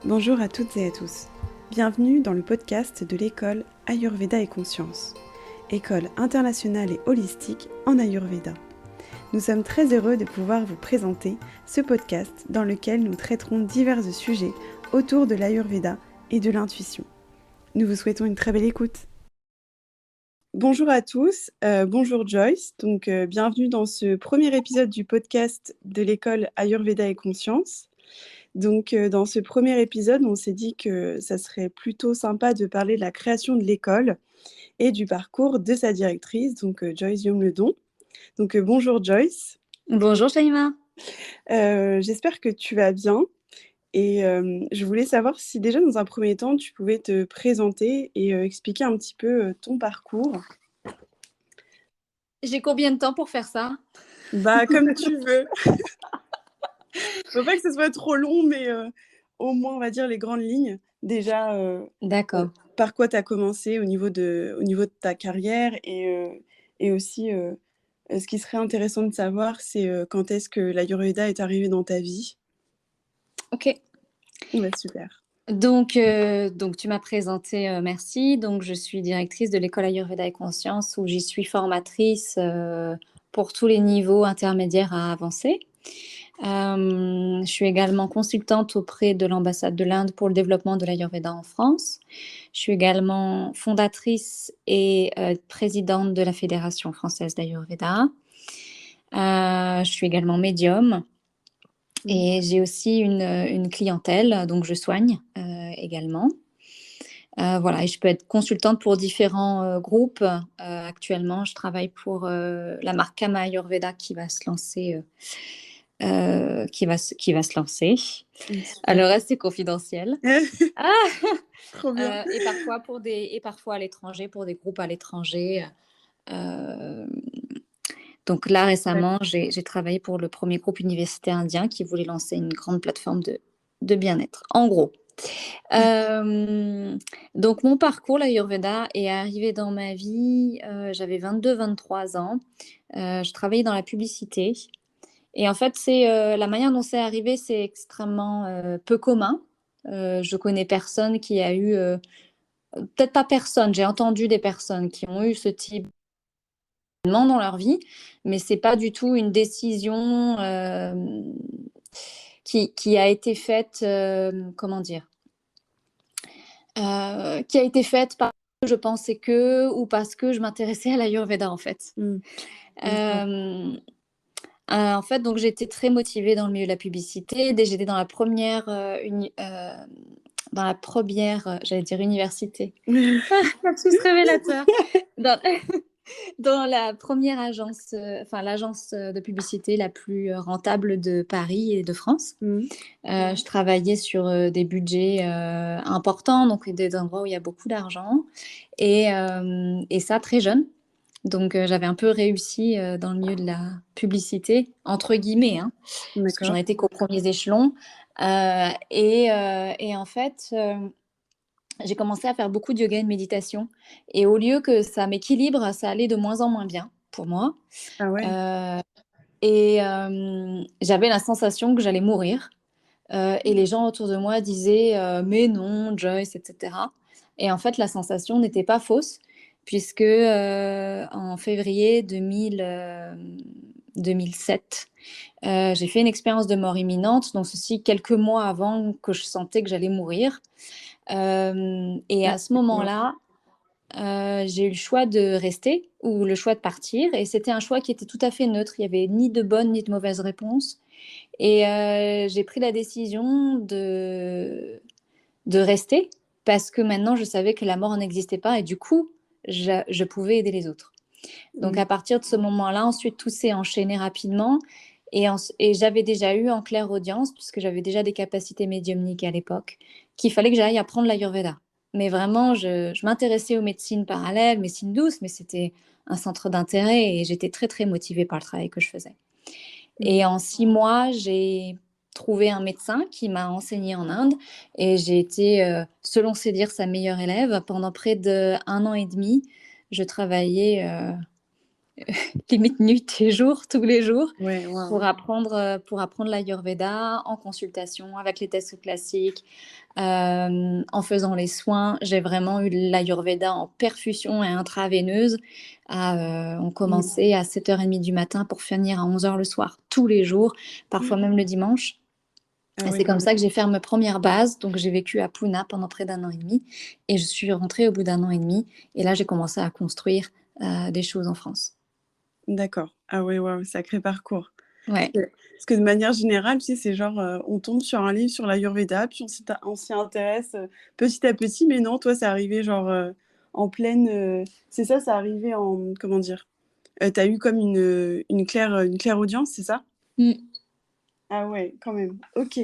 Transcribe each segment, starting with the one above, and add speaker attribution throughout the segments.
Speaker 1: Bonjour à toutes et à tous. Bienvenue dans le podcast de l'école Ayurveda et Conscience, école internationale et holistique en Ayurveda. Nous sommes très heureux de pouvoir vous présenter ce podcast dans lequel nous traiterons divers sujets autour de l'Ayurveda et de l'intuition. Nous vous souhaitons une très belle écoute. Bonjour à tous, bonjour Joyce. Bienvenue dans ce premier épisode du podcast de l'école Ayurveda et Conscience. Dans ce premier épisode, on s'est dit que ça serait plutôt sympa de parler de la création de l'école et du parcours de sa directrice, Joyce Young-Ledon. Bonjour Joyce.
Speaker 2: Bonjour Shaima.
Speaker 1: J'espère que tu vas bien. Et je voulais savoir si déjà dans un premier temps, tu pouvais te présenter et expliquer un petit peu ton parcours.
Speaker 2: J'ai combien de temps pour faire ça?
Speaker 1: Comme tu veux. Faut pas que ce soit trop long, mais au moins, on va dire les grandes lignes. Déjà,
Speaker 2: D'accord.
Speaker 1: par quoi tu as commencé au niveau de ta carrière et aussi, ce qui serait intéressant de savoir, c'est quand est-ce que l'Ayurveda est arrivé dans ta vie?
Speaker 2: Ok.
Speaker 1: Ouais, super.
Speaker 2: Donc tu m'as présenté, merci. Donc, je suis directrice de l'école Ayurveda et Conscience où j'y suis formatrice pour tous les niveaux intermédiaires à avancés. Je suis également consultante auprès de l'ambassade de l'Inde pour le développement de l'Ayurveda en France. Je suis également fondatrice et présidente de la Fédération française d'Ayurveda. Je suis également médium. Et j'ai aussi une clientèle, donc je soigne également. Voilà, et je peux être consultante pour différents groupes. Actuellement, je travaille pour la marque Kama Ayurveda qui va se lancer. Qui va se lancer. Alors, reste confidentiel.
Speaker 1: Trop bien.
Speaker 2: Et parfois à l'étranger, pour des groupes à l'étranger. Donc là, récemment, j'ai travaillé pour le premier groupe universitaire indien qui voulait lancer une grande plateforme de bien-être, en gros. Donc mon parcours, l'Ayurveda, est arrivé dans ma vie, j'avais 22-23 ans. Je travaillais dans la publicité. Et en fait, la manière dont c'est arrivé, c'est extrêmement peu commun. Je connais personne qui a eu... peut-être pas personne, j'ai entendu des personnes qui ont eu ce type dans leur vie, mais c'est pas du tout une décision qui a été faite, comment dire, qui a été faite parce que je pensais que ou parce que je m'intéressais à l'Ayurveda en fait. En fait, donc j'étais très motivée dans le milieu de la publicité. Dès j'étais dans la première, j'allais dire université. Lapsus révélateur. Dans, dans la première agence, l'agence de publicité la plus rentable de Paris et de France. Je travaillais sur des budgets importants, donc des endroits où il y a beaucoup d'argent. Et ça, très jeune. Donc, j'avais un peu réussi dans le milieu de la publicité, entre guillemets, hein, parce que j'en étais qu'aux premiers échelons. Et en fait, j'ai commencé à faire beaucoup de yoga et de méditation. Et au lieu que ça m'équilibre, ça allait de moins en moins bien pour moi.
Speaker 1: Ah ouais.
Speaker 2: J'avais la sensation que j'allais mourir. Et les gens autour de moi disaient mais non, Joyce, etc. Et en fait, la sensation n'était pas fausse, puisque en février 2007, j'ai fait une expérience de mort imminente, donc ceci quelques mois avant que je sentais que j'allais mourir. Et à ce moment-là, j'ai eu le choix de rester ou le choix de partir. Et c'était un choix qui était tout à fait neutre. Il n'y avait ni de bonne ni de mauvaise réponse. Et j'ai pris la décision de rester parce que maintenant, je savais que la mort n'existait pas et du coup, je pouvais aider les autres. Donc, à partir de ce moment-là, ensuite, tout s'est enchaîné rapidement. Et j'avais déjà eu en clairaudience, puisque j'avais déjà des capacités médiumniques à l'époque, qu'il fallait que j'aille apprendre l'Ayurveda. Mais vraiment, je m'intéressais aux médecines parallèles, médecine douce, mais c'était un centre d'intérêt et j'étais très, très motivée par le travail que je faisais. Et en 6 mois, j'ai trouvé un médecin qui m'a enseigné en Inde et j'ai été, selon ses dires, sa meilleure élève. Pendant près d'1 an et demi, je travaillais limite nuit et jour, tous les jours,
Speaker 1: Ouais, waouh.
Speaker 2: pour apprendre l'Ayurveda en consultation avec les tests classiques, en faisant les soins. J'ai vraiment eu l'Ayurveda en perfusion et intraveineuse. On
Speaker 1: Mm.
Speaker 2: commençait à 7h30 du matin pour finir à 11h le soir, tous les jours, parfois même le dimanche.
Speaker 1: Ah
Speaker 2: Et
Speaker 1: ouais,
Speaker 2: c'est
Speaker 1: quand
Speaker 2: comme
Speaker 1: même.
Speaker 2: ça que j'ai fait mes premières bases. Donc, j'ai vécu à Pune pendant près d'un an et demi. Et je suis rentrée au bout d'un an et demi. Et là, j'ai commencé à construire des choses en France.
Speaker 1: D'accord. Ah ouais, waouh, sacré parcours.
Speaker 2: Ouais.
Speaker 1: Parce que de manière générale, tu sais, c'est genre, on tombe sur un livre sur l'Ayurveda, puis on s'y intéresse petit à petit, mais non, toi, c'est arrivé genre en pleine. C'est ça, c'est arrivé en. Comment dire? T'as eu comme une claire audience, c'est ça?
Speaker 2: Mm.
Speaker 1: Ah ouais, quand même. Ok.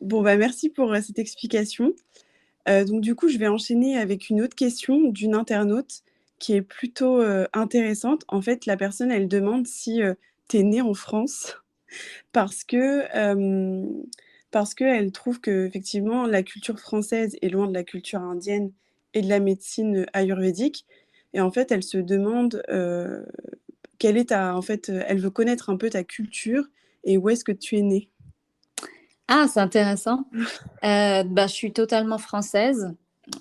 Speaker 1: Bon, bah merci pour cette explication. Donc du coup, je vais enchaîner avec une autre question d'une internaute qui est plutôt intéressante. En fait, la personne, elle demande si tu es née en France parce que, parce qu'elle trouve qu'effectivement, la culture française est loin de la culture indienne et de la médecine ayurvédique. Et en fait, elle se demande quelle est ta... En fait, elle veut connaître un peu ta culture et où est-ce que tu es née.
Speaker 2: Ah, c'est intéressant. Je suis totalement française.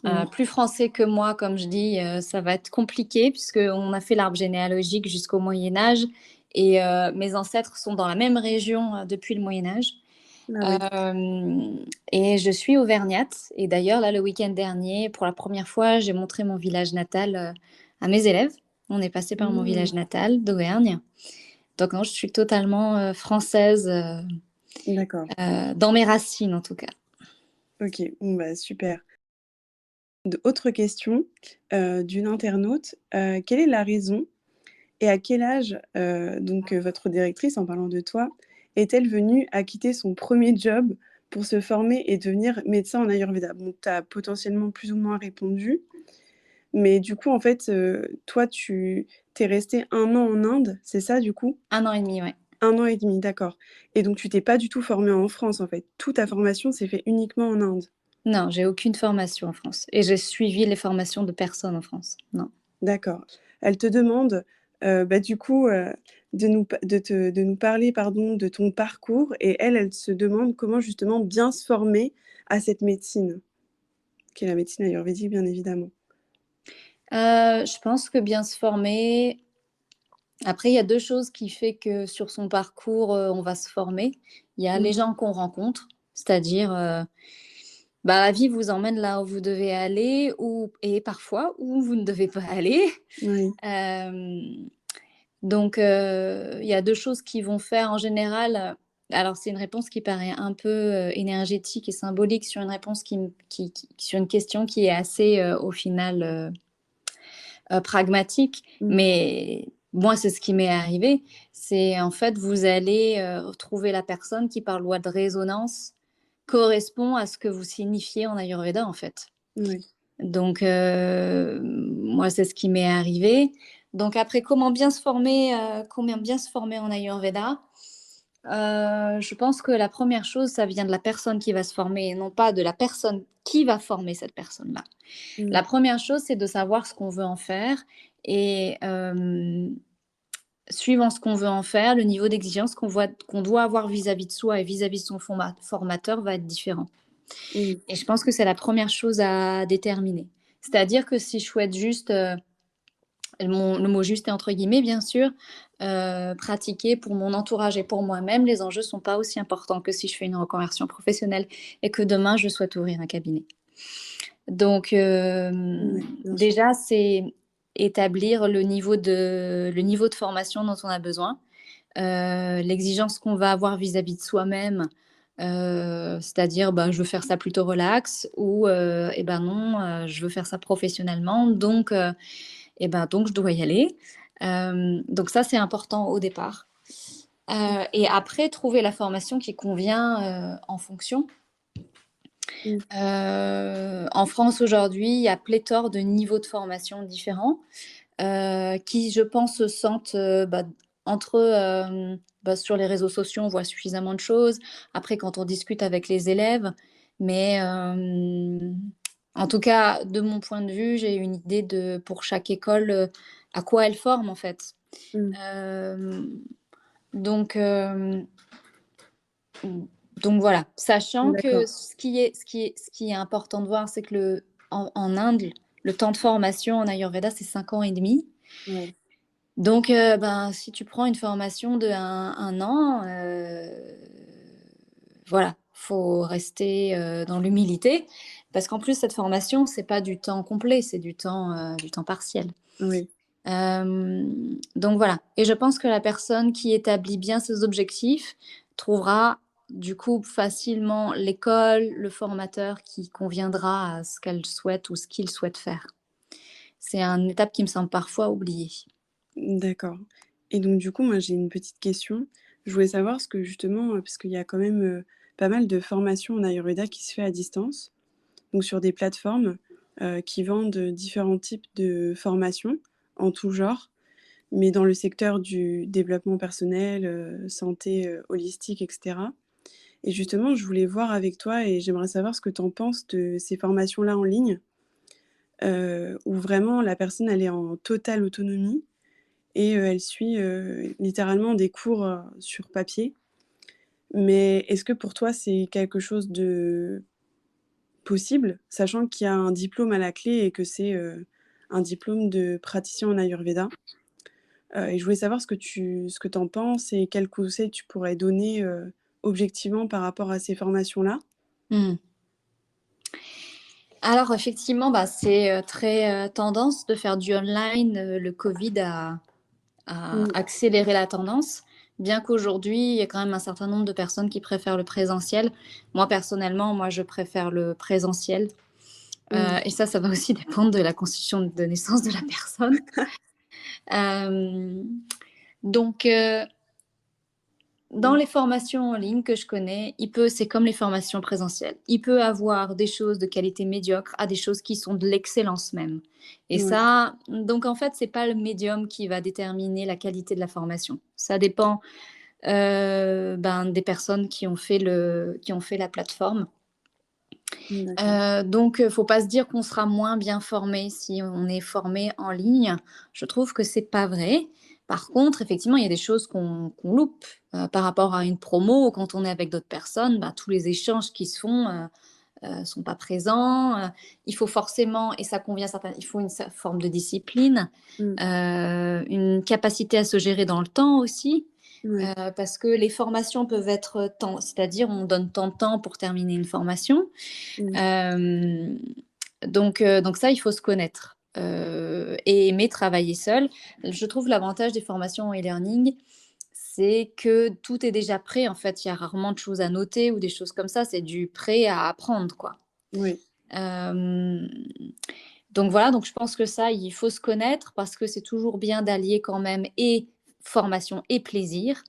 Speaker 1: Mm.
Speaker 2: Plus français que moi, comme je dis, ça va être compliqué puisqu'on a fait l'arbre généalogique jusqu'au Moyen Âge et mes ancêtres sont dans la même région depuis le Moyen Âge.
Speaker 1: Ah oui.
Speaker 2: Et je suis auvergnate. Et d'ailleurs, là, le week-end dernier, pour la première fois, j'ai montré mon village natal à mes élèves. On est passé par mon
Speaker 1: Mm.
Speaker 2: village natal d'Auvergne. Donc, non, je suis totalement française
Speaker 1: D'accord.
Speaker 2: dans mes racines, en tout cas.
Speaker 1: Ok, bon, bah, super. Autre question d'une internaute. Quelle est la raison et à quel âge, votre directrice, en parlant de toi, est-elle venue à quitter son premier job pour se former et devenir médecin en Ayurveda? Bon, tu as potentiellement plus ou moins répondu, mais du coup, en fait, toi, tu es resté un an en Inde, c'est ça, du coup?
Speaker 2: 1 an et demi, ouais.
Speaker 1: Un an et demi, d'accord. Et donc, tu t'es pas du tout formé en France, en fait. Toute ta formation s'est fait uniquement en Inde.
Speaker 2: Non, j'ai aucune formation en France. Et j'ai suivi les formations de personne en France. Non.
Speaker 1: D'accord. Elle te demande, du coup, de nous parler, pardon, de ton parcours et elle se demande comment justement bien se former à cette médecine, qui est la médecine ayurvédique, bien évidemment.
Speaker 2: Je pense que bien se former. Après, il y a deux choses qui fait que sur son parcours, on va se former. Il y a les
Speaker 1: Mmh.
Speaker 2: gens qu'on rencontre, c'est-à-dire, la vie vous emmène là où vous devez aller et parfois où vous ne devez pas aller.
Speaker 1: Oui.
Speaker 2: Hem, donc, il y a 2 choses qui vont faire en général, alors c'est une réponse qui paraît un peu, énergétique et symbolique sur une réponse qui sur une question qui est assez, au final, pragmatique,
Speaker 1: Mmh.
Speaker 2: mais moi, c'est ce qui m'est arrivé. C'est en fait, vous allez, trouver la personne qui, par loi de résonance, correspond à ce que vous signifiez en ayurveda, en fait.
Speaker 1: Oui.
Speaker 2: Donc moi, c'est ce qui m'est arrivé. Donc après, comment bien se former en ayurveda? Je pense que la première chose, ça vient de la personne qui va se former et non pas de la personne qui va former cette personne-là.
Speaker 1: Mmh.
Speaker 2: La première chose, c'est de savoir ce qu'on veut en faire et suivant ce qu'on veut en faire, le niveau d'exigence qu'on doit avoir vis-à-vis de soi et vis-à-vis de son formateur va être différent.
Speaker 1: Oui.
Speaker 2: Et je pense que c'est la première chose à déterminer. C'est-à-dire que si je souhaite juste, le mot juste est entre guillemets bien sûr, pratiquer pour mon entourage et pour moi-même, les enjeux sont pas aussi importants que si je fais une reconversion professionnelle et que demain je souhaite ouvrir un cabinet. Donc,
Speaker 1: Ouais, bien sûr.
Speaker 2: déjà, c'est établir le niveau de formation dont on a besoin, l'exigence qu'on va avoir vis-à-vis de soi-même, c'est-à-dire, je veux faire ça plutôt relax ou, et ben non, je veux faire ça professionnellement donc je dois y aller. Donc ça, c'est important au départ. Et après, trouver la formation qui convient, en fonction.
Speaker 1: Mmh.
Speaker 2: En France aujourd'hui, il y a pléthore de niveaux de formation différents, qui je pense se sentent, entre sur les réseaux sociaux, on voit suffisamment de choses. Après quand on discute avec les élèves, mais en tout cas, de mon point de vue, j'ai une idée de pour chaque école, à quoi elle forme en fait.
Speaker 1: Mmh.
Speaker 2: Euh, donc, euh, donc voilà, sachant que
Speaker 1: D'accord.
Speaker 2: ce qui est important de voir, c'est que en Inde, le temps de formation en Ayurveda, c'est 5 ans et demi.
Speaker 1: Ouais.
Speaker 2: Donc, ben, si tu prends une formation de un an, voilà, faut rester dans l'humilité, parce qu'en plus, cette formation, c'est pas du temps complet, c'est du temps partiel.
Speaker 1: Oui.
Speaker 2: Euh, donc voilà. Et je pense que la personne qui établit bien ses objectifs trouvera du coup facilement l'école, le formateur qui conviendra à ce qu'elle souhaite ou ce qu'il souhaite faire. C'est une étape qui me semble parfois oubliée.
Speaker 1: D'accord. Et donc du coup, moi j'ai une petite question. Je voulais savoir ce que justement, parce qu'il y a quand même pas mal de formations en Ayurveda qui se fait à distance, donc sur des plateformes qui vendent différents types de formations en tout genre, mais dans le secteur du développement personnel, santé holistique, etc. Et justement, je voulais voir avec toi et j'aimerais savoir ce que tu en penses de ces formations-là en ligne, où vraiment la personne elle est en totale autonomie et elle suit, littéralement des cours, sur papier. Mais est-ce que pour toi, c'est quelque chose de possible? Sachant qu'il y a un diplôme à la clé et que c'est, un diplôme de praticien en Ayurveda. Et je voulais savoir ce que tu en penses et quels conseils tu pourrais donner, objectivement par rapport à ces formations-là?
Speaker 2: Hmm. Alors effectivement, bah, c'est très tendance de faire du online. Le Covid a
Speaker 1: Mmh.
Speaker 2: accéléré la tendance, bien qu'aujourd'hui, il y a quand même un certain nombre de personnes qui préfèrent le présentiel. Moi, personnellement, moi, je préfère le présentiel.
Speaker 1: Mmh.
Speaker 2: Et ça va aussi dépendre de la constitution de naissance de la personne. Euh, donc, dans
Speaker 1: Mmh.
Speaker 2: les formations en ligne que je connais, c'est comme les formations présentielles. Il peut avoir des choses de qualité médiocre à des choses qui sont de l'excellence même. Et
Speaker 1: Ouais.
Speaker 2: ça, donc en fait, c'est pas le médium qui va déterminer la qualité de la formation. Ça dépend des personnes qui ont fait la plateforme.
Speaker 1: D'accord.
Speaker 2: Donc, faut pas se dire qu'on sera moins bien formé si on est formé en ligne. Je trouve que c'est pas vrai. Par contre, effectivement, il y a des choses qu'on loupe par rapport à une promo ou quand on est avec d'autres personnes. Bah, tous les échanges qui se font sont pas présents. Il faut forcément, et ça convient à certains, il faut une forme de discipline,
Speaker 1: Mmh.
Speaker 2: une capacité à se gérer dans le temps aussi.
Speaker 1: Ouais.
Speaker 2: Parce que les formations peuvent être temps, c'est-à-dire on donne tant de temps pour terminer une formation.
Speaker 1: Mmh.
Speaker 2: Euh, donc ça, il faut se connaître et aimer travailler seul. Je trouve l'avantage des formations en e-learning, c'est que tout est déjà prêt. En fait, il y a rarement de choses à noter ou des choses comme ça. C'est du prêt à apprendre, quoi.
Speaker 1: Oui.
Speaker 2: Euh, donc voilà, donc je pense que ça, il faut se connaître parce que c'est toujours bien d'allier quand même et formation et plaisir.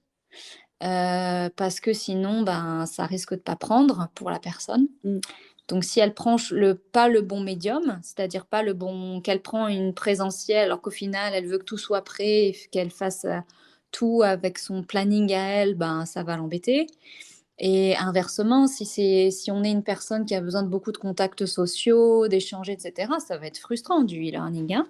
Speaker 2: Parce que sinon, ben, ça risque de pas prendre pour la personne.
Speaker 1: Mmh.
Speaker 2: Donc, si elle prend pas le bon médium, c'est-à-dire pas le bon, qu'elle prend une présentielle, alors qu'au final, elle veut que tout soit prêt, et qu'elle fasse tout avec son planning à elle, ben, ça va l'embêter. Et inversement, si on est une personne qui a besoin de beaucoup de contacts sociaux, d'échanger, etc., ça va être frustrant du e-learning, hein.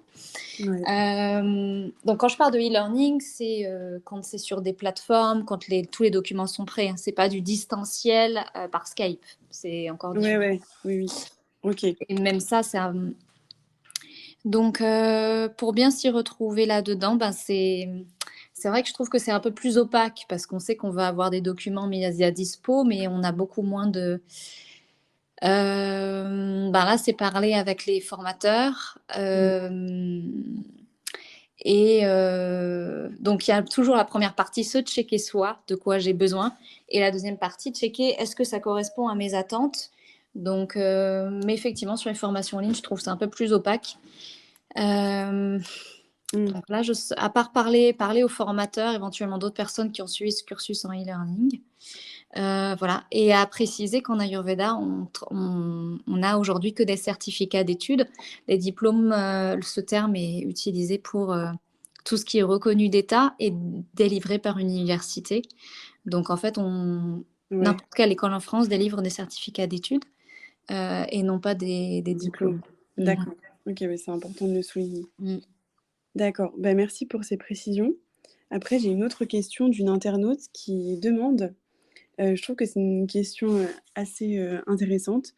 Speaker 1: Ouais.
Speaker 2: Donc, quand je parle de e-learning, c'est quand c'est sur des plateformes, quand tous les documents sont prêts, hein. C'est pas du distanciel par Skype. C'est encore
Speaker 1: Ouais,
Speaker 2: différent.
Speaker 1: ouais. Oui, oui. OK.
Speaker 2: Et même ça, donc pour bien s'y retrouver là-dedans, ben c'est vrai que je trouve que c'est un peu plus opaque parce qu'on sait qu'on va avoir des documents mis à dispo, mais on a beaucoup moins de. Ben là, c'est parler avec les formateurs.
Speaker 1: Mmh.
Speaker 2: Et donc, il y a toujours la première partie, se checker soi, de quoi j'ai besoin. Et la deuxième partie, checker est-ce que ça correspond à mes attentes. Donc, mais effectivement, sur les formations en ligne, je trouve ça un peu plus opaque. Euh,
Speaker 1: Mmh.
Speaker 2: donc là, à part parler aux formateurs, éventuellement d'autres personnes qui ont suivi ce cursus en e-learning. Voilà. Et à préciser qu'en Ayurveda, on a aujourd'hui que des certificats d'études. Les diplômes, ce terme est utilisé pour tout ce qui est reconnu d'État et délivré par une université. Donc en fait,
Speaker 1: Ouais.
Speaker 2: n'importe quelle école en France délivre des certificats d'études et non pas des
Speaker 1: Diplôme.
Speaker 2: diplômes. Mhm.
Speaker 1: D'accord. OK, ouais, c'est important de le souligner.
Speaker 2: Mhm.
Speaker 1: D'accord. Bah, merci pour ces précisions. Après, j'ai une autre question d'une internaute qui demande, je trouve que c'est une question, assez, intéressante.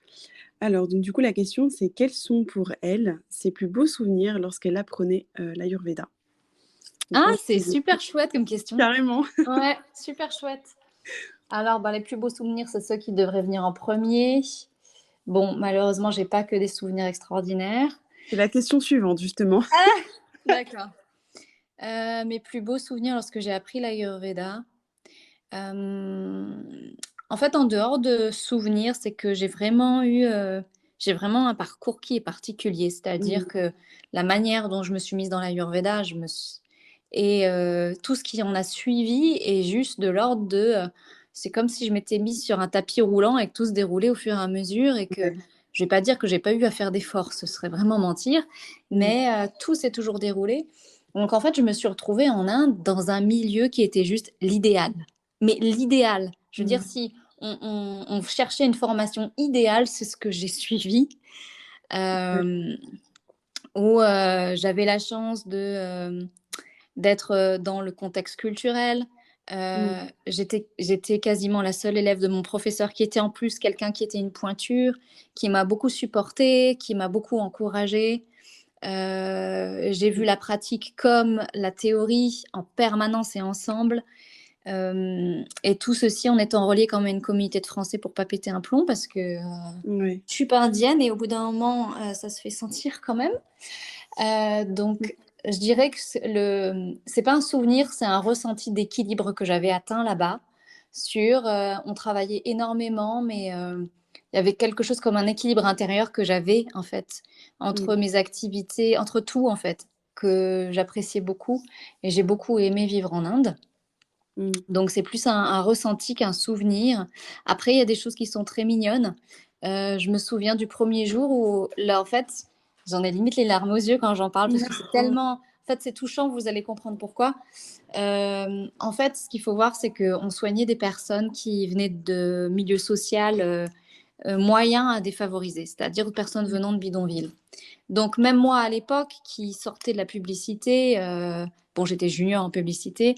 Speaker 1: Alors donc du coup, la question c'est: quels sont pour elle ses plus beaux souvenirs lorsqu'elle apprenait, l'Ayurveda? Donc je
Speaker 2: Ah,
Speaker 1: pense
Speaker 2: c'est
Speaker 1: que
Speaker 2: super chouette comme question.
Speaker 1: carrément.
Speaker 2: Ouais, super chouette. Alors, les plus beaux souvenirs, c'est ceux qui devraient venir en premier. Bon, malheureusement, j'ai pas que des souvenirs extraordinaires.
Speaker 1: C'est la question suivante justement.
Speaker 2: D'accord. Mes plus beaux souvenirs lorsque j'ai appris l'Ayurveda, en fait, en dehors de souvenirs, c'est que j'ai vraiment un parcours qui est particulier. C'est-à-dire
Speaker 1: Mmh.
Speaker 2: que la manière dont je me suis mise dans l'Ayurveda, et tout ce qui en a suivi est juste de l'ordre c'est comme si je m'étais mise sur un tapis roulant et que tout se déroulait au fur et à mesure et que
Speaker 1: Ouais.
Speaker 2: je vais pas dire que j'ai pas eu à faire d'efforts, ce serait vraiment mentir,
Speaker 1: Mmh.
Speaker 2: mais tout s'est toujours déroulé. Donc en fait, je me suis retrouvée en Inde dans un milieu qui était juste l'idéal. Mais l'idéal, je veux dire,
Speaker 1: Mmh.
Speaker 2: si on cherchait une formation idéale, c'est ce que j'ai suivi,
Speaker 1: Ouais.
Speaker 2: hem, où j'avais la chance d'être, dans le contexte culturel.
Speaker 1: Mmh.
Speaker 2: J'étais quasiment la seule élève de mon professeur qui était en plus quelqu'un qui était une pointure, qui m'a beaucoup supportée, qui m'a beaucoup encouragée. J'ai vu la pratique comme la théorie en permanence et ensemble. Et tout ceci en étant relié quand même à une communauté de Français pour pas péter un plomb parce que
Speaker 1: Ouais.
Speaker 2: je suis pas indienne et au bout d'un moment, ça se fait sentir quand même.
Speaker 1: Mmh.
Speaker 2: Donc, je dirais que c'est pas un souvenir, c'est un ressenti d'équilibre que j'avais atteint là-bas. On travaillait énormément, mais il y avait quelque chose comme un équilibre intérieur que j'avais en fait
Speaker 1: Mmh.
Speaker 2: entre mes activités, entre tout en fait, que j'appréciais beaucoup et j'ai beaucoup aimé vivre en Inde.
Speaker 1: Mmh.
Speaker 2: Donc c'est plus un ressenti qu'un souvenir. Après, il y a des choses qui sont très mignonnes. Je me souviens du premier jour où là, en fait, j'en ai limite les larmes aux yeux quand j'en parle parce que c'est
Speaker 1: Oh.
Speaker 2: tellement en fait, c'est touchant, vous allez comprendre pourquoi. En fait, ce qu'il faut voir, c'est qu'on soignait des personnes qui venaient de milieux social, moyens à défavorisés, c'est-à-dire de personnes
Speaker 1: Mmh.
Speaker 2: venant de bidonvilles. Donc même moi à l'époque qui sortais de la publicité, bon j'étais junior en publicité,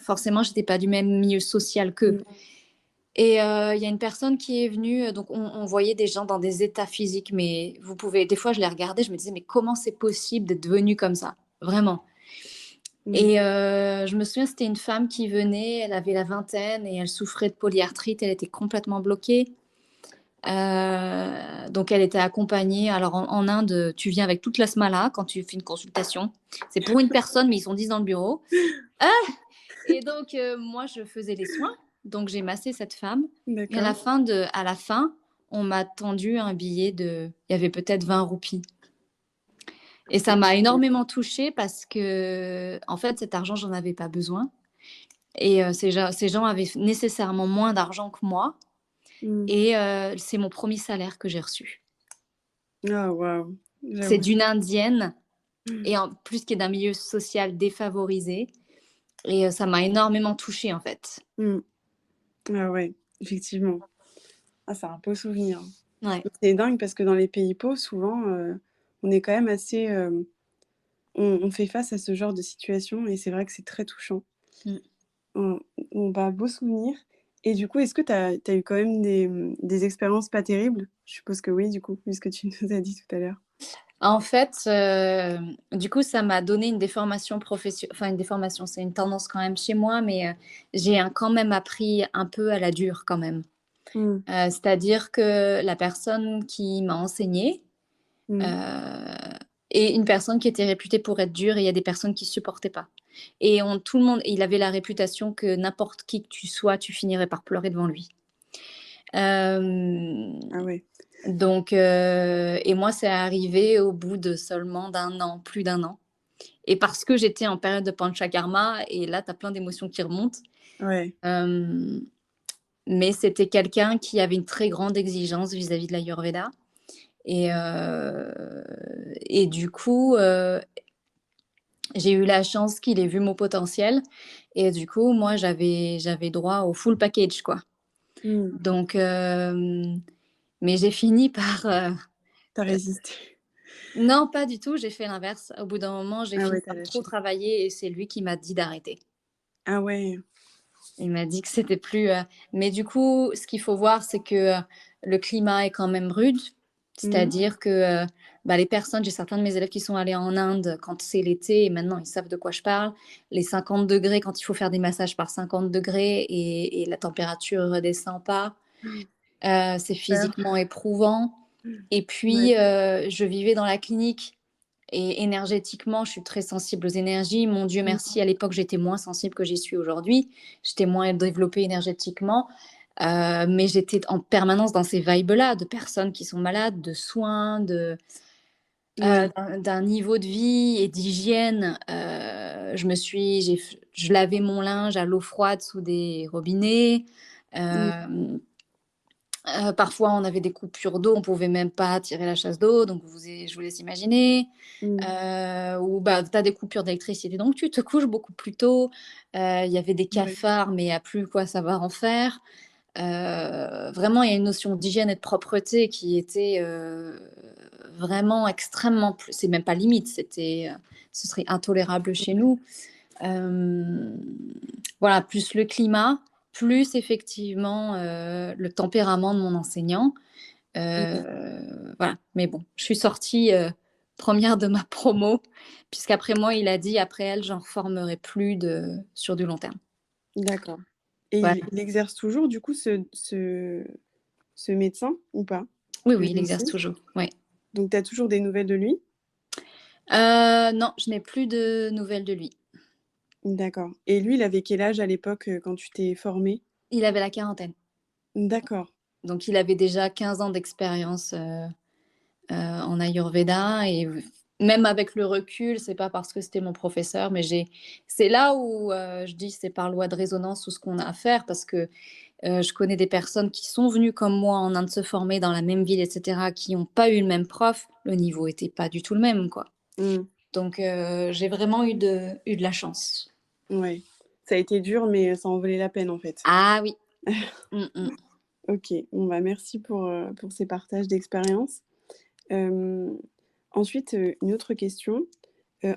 Speaker 2: forcément j'étais pas du même milieu social qu'eux.
Speaker 1: Mmh.
Speaker 2: Et il y a une personne qui est venue, donc on voyait des gens dans des états physiques, mais des fois je les regardais, je me disais mais comment c'est possible d'être venu comme ça? Vraiment.
Speaker 1: Mmh.
Speaker 2: Et je me souviens, c'était une femme qui venait, elle avait la vingtaine et elle souffrait de polyarthrite, elle était complètement bloquée. Donc elle était accompagnée. Alors en Inde, tu viens avec toute la smala quand tu fais une consultation. C'est pour une personne, mais ils sont 10 dans le bureau. Ah et donc moi, je faisais les soins. Donc j'ai massé cette femme. Et
Speaker 1: D'accord.
Speaker 2: à la fin, on m'a tendu un billet il y avait peut-être 20 roupies. Et ça m'a énormément touchée parce que, en fait, cet argent, j'en avais pas besoin. Et ces gens avaient nécessairement moins d'argent que moi.
Speaker 1: Mmh.
Speaker 2: Et c'est mon premier salaire que j'ai reçu.
Speaker 1: Ah waouh!
Speaker 2: C'est
Speaker 1: J'avoue
Speaker 2: d'une
Speaker 1: c'est
Speaker 2: indienne
Speaker 1: mmh.
Speaker 2: et en plus qui est d'un milieu social défavorisé et ça m'a énormément touchée, en fait.
Speaker 1: Mmh. Ah ouais, effectivement. Ah, c'est un beau souvenir.
Speaker 2: Ouais.
Speaker 1: C'est dingue parce que dans les pays pauvres, souvent, on est quand même assez, on fait face à ce genre de situation et c'est vrai que c'est très touchant.
Speaker 2: Mmh.
Speaker 1: Mmh, bon, bah, beau souvenir et du coup, est-ce que tu as eu quand même des expériences pas terribles? Je suppose que oui, du coup, vu ce que tu nous as dit tout à l'heure.
Speaker 2: En fait, du coup, ça m'a donné une déformation enfin une déformation, c'est une tendance quand même chez moi, mais quand même appris un peu à la dure quand même.
Speaker 1: Mmh.
Speaker 2: C'est-à-dire que la personne qui m'a enseigné,
Speaker 1: Mmh.
Speaker 2: heu, est une personne qui était réputée pour être dure et il y a des personnes qui supportaient pas. Et tout le monde il avait la réputation que n'importe qui que tu sois, tu finirais par pleurer devant lui. Hem,
Speaker 1: Ah ouais.
Speaker 2: et moi, c'est arrivé au bout de seulement d'un an, plus d'un an. Et parce que j'étais en période de panchakarma et là, tu as plein d'émotions qui remontent.
Speaker 1: Ouais.
Speaker 2: Hem, mais c'était quelqu'un qui avait une très grande exigence vis-à-vis de l'Ayurveda et du coup, j'ai eu la chance qu'il ait vu mon potentiel et du coup, moi, j'avais droit au full package, quoi.
Speaker 1: Mmh.
Speaker 2: Donc mais j'ai fini par,
Speaker 1: Tu as résisté.
Speaker 2: Non, pas du tout, j'ai fait l'inverse. Au bout d'un moment, j'ai
Speaker 1: Ah
Speaker 2: fini
Speaker 1: ouais, t'as
Speaker 2: par trop
Speaker 1: lâché.
Speaker 2: travailler et c'est lui qui m'a dit d'arrêter.
Speaker 1: Ah ouais.
Speaker 2: Il m'a dit que c'était plus, mais du coup, ce qu'il faut voir, c'est que, le climat est quand même rude.
Speaker 1: Mmh.
Speaker 2: C'est-à-dire que, bah, les personnes j'ai certains de mes élèves qui sont allés en Inde quand c'est l'été et maintenant ils savent de quoi je parle. Les 50 degrés quand il faut faire des massages par 50 degrés et la température redescend pas. C'est
Speaker 1: Super.
Speaker 2: physiquement éprouvant et
Speaker 1: Ouais.
Speaker 2: puis, je vivais dans la clinique et énergétiquement, je suis très sensible aux énergies. Mon Dieu
Speaker 1: Mmh.
Speaker 2: merci, à l'époque, j'étais moins sensible que j'y suis aujourd'hui. J'étais moins développée énergétiquement, mais j'étais en permanence dans ces vibes-là, de personnes qui sont malades, de soins,
Speaker 1: Ouais.
Speaker 2: d'un niveau de vie et d'hygiène. Je lavais mon linge à l'eau froide sous des robinets.
Speaker 1: Mmh.
Speaker 2: Parfois, on avait des coupures d'eau, on pouvait même pas tirer la chasse d'eau, donc je vous laisse imaginer.
Speaker 1: Mmh.
Speaker 2: Ou bah, tu as des coupures d'électricité, donc tu te couches beaucoup plus tôt. Il y avait des
Speaker 1: Ouais.
Speaker 2: cafards, mais il y a plus quoi savoir en faire. Vraiment, il y a une notion d'hygiène et de propreté qui était, vraiment extrêmement c'est même pas limite, ce serait intolérable chez nous. Hem, voilà, plus le climat, plus effectivement, le tempérament de mon enseignant.
Speaker 1: Mmh.
Speaker 2: Voilà, mais bon, je suis sortie, 1re de ma promo, puisqu'après moi, il a dit: «Après elle, j'en reformerai plus sur du long terme».
Speaker 1: D'accord. Et il
Speaker 2: Voilà.
Speaker 1: il exerce toujours du coup ce médecin ou pas?
Speaker 2: Oui,
Speaker 1: Le
Speaker 2: oui, il exerce
Speaker 1: dentiste?
Speaker 2: toujours, ouais.
Speaker 1: Donc tu as toujours des nouvelles de lui?
Speaker 2: Non, je n'ai plus de nouvelles de lui.
Speaker 1: D'accord. Et lui, il avait quel âge à l'époque, quand tu t'es formée?
Speaker 2: Il avait la quarantaine,
Speaker 1: D'accord.
Speaker 2: donc il avait déjà 15 ans d'expérience, en Ayurveda et même avec le recul, c'est pas parce que c'était mon professeur, mais c'est là où, je dis: «C'est par loi de résonance tout ce qu'on a à faire» parce que, je connais des personnes qui sont venues comme moi en Inde se former dans la même ville et cetera, qui ont pas eu le même prof. Le niveau était pas du tout le même, quoi.
Speaker 1: Mmh.
Speaker 2: Donc j'ai vraiment eu de la chance.
Speaker 1: Ouais. Ça a été dur, mais ça en valait la peine, en fait.
Speaker 2: Ah oui. Mmh mh.
Speaker 1: OK. Bon, bah, merci pour ces partages d'expérience. Hem, ensuite, une autre question,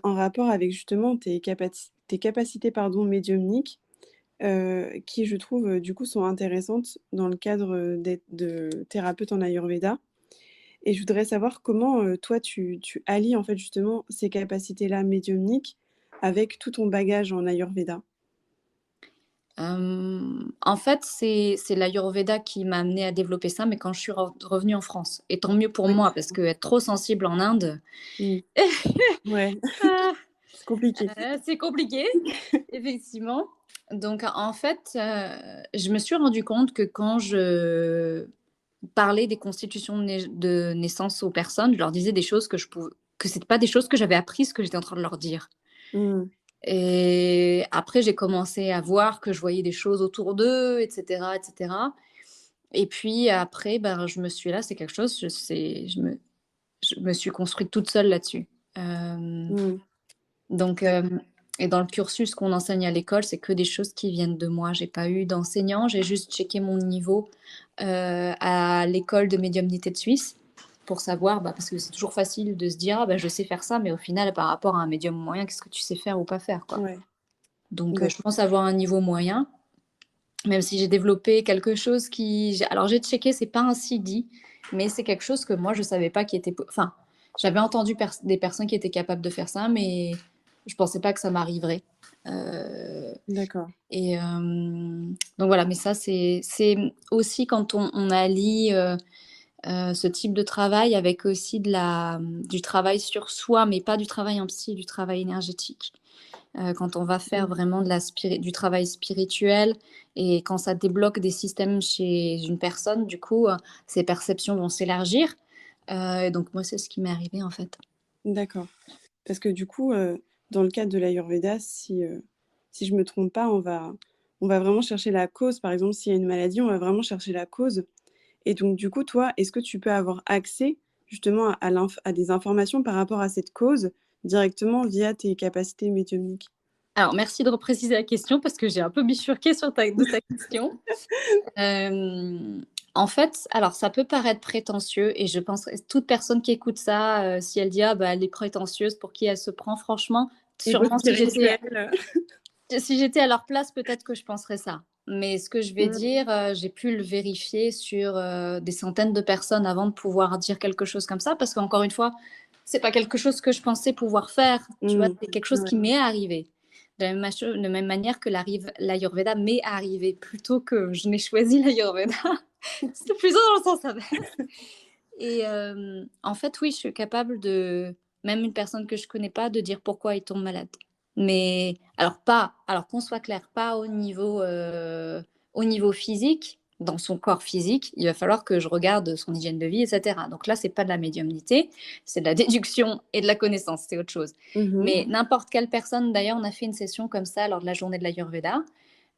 Speaker 1: en rapport avec justement tes capacités, pardon, médiumniques, qui je trouve, du coup, sont intéressantes dans le cadre, d'être de thérapeute en Ayurveda. Et je voudrais savoir comment, toi tu allies en fait justement ces capacités-là médiumniques avec tout ton bagage en Ayurveda?
Speaker 2: En fait, c'est l'Ayurveda qui m'a amenée à développer ça, mais quand je suis revenue en France et tant mieux pour
Speaker 1: Oui.
Speaker 2: moi parce qu'être trop sensible en Inde,
Speaker 1: Mmh. Ouais,
Speaker 2: ah,
Speaker 1: c'est compliqué.
Speaker 2: c'est compliqué, effectivement. Donc en fait, je me suis rendu compte que quand je parlais des constitutions de naissance aux personnes, je leur disais des choses que c'était pas des choses que j'avais apprises, que j'étais en train de leur dire.
Speaker 1: Mmh.
Speaker 2: Et après, j'ai commencé à voir que je voyais des choses autour d'eux, et cetera, et cetera. Et puis après, ben, je me suis là, c'est quelque chose, je me suis construite toute seule là-dessus. Hem,
Speaker 1: Mmh.
Speaker 2: donc
Speaker 1: D'accord.
Speaker 2: et dans le cursus qu'on enseigne à l'école, c'est que des choses qui viennent de moi. J'ai pas eu d'enseignant, j'ai juste checké mon niveau, à l'école de médiumnité de Suisse pour savoir, bah, parce que c'est toujours facile de se dire: «Ah bah, je sais faire ça», mais au final, par rapport à un médium moyen, qu'est-ce que tu sais faire ou pas faire, quoi?
Speaker 1: Ouais.
Speaker 2: Donc je
Speaker 1: D'accord.
Speaker 2: pense avoir un niveau moyen, même si j'ai développé quelque chose alors j'ai checké, c'est pas ainsi dit, mais c'est quelque chose que moi je savais pas qui était enfin, j'avais entendu des personnes qui étaient capables de faire ça, mais je pensais pas que ça m'arriverait. Heu
Speaker 1: D'accord.
Speaker 2: et donc voilà, mais ça c'est aussi quand on allie, ce type de travail avec aussi du travail sur soi, mais pas du travail en psy, du travail énergétique. Quand on va faire
Speaker 1: Mmh.
Speaker 2: vraiment du travail spirituel et quand ça débloque des systèmes chez une personne, du coup, ses perceptions vont s'élargir. Et donc moi, c'est ce qui m'est arrivé, en fait.
Speaker 1: D'accord. Parce que du coup, dans le cadre de l'Ayurveda, si je me trompe pas, on va vraiment chercher la cause. Par exemple, s'il y a une maladie, on va vraiment chercher la cause. Et donc du coup, toi, est-ce que tu peux avoir accès justement à des informations par rapport à cette cause directement via tes capacités médiumniques?
Speaker 2: Alors merci de repréciser la question parce que j'ai un peu bifurqué de ta question. Hem, En fait, alors ça peut paraître prétentieux et je pense que toute personne qui écoute ça, si elle dit: «Ah bah, elle est prétentieuse, pour qui elle se prend?» franchement,
Speaker 1: Niveau
Speaker 2: sûrement
Speaker 1: spirituel.
Speaker 2: si j'étais à leur place, peut-être que je penserais ça. Mais ce que je vais
Speaker 1: Mmh.
Speaker 2: dire, j'ai pu le vérifier sur, des centaines de personnes avant de pouvoir dire quelque chose comme ça, parce qu'encore une fois, c'est pas quelque chose que je pensais pouvoir faire, tu vois?
Speaker 1: Mmh.
Speaker 2: C'est quelque chose
Speaker 1: Ouais.
Speaker 2: qui m'est arrivé. De même manière que l'ayurveda m'est arrivé plutôt que je n'ai choisi l'ayurveda. C'est plutôt dans le sens inverse. Et en fait, oui, je suis capable de même une personne que je connais pas, de dire pourquoi il tombe malade. Mais alors qu'on soit clair, pas au niveau physique, dans son corps physique, il va falloir que je regarde son hygiène de vie et cetera. Donc là, c'est pas de la médiumnité, c'est de la déduction et de la connaissance, c'est autre chose.
Speaker 1: Mmh.
Speaker 2: Mais n'importe quelle personne d'ailleurs, on a fait une session comme ça lors de la journée de l'Ayurveda.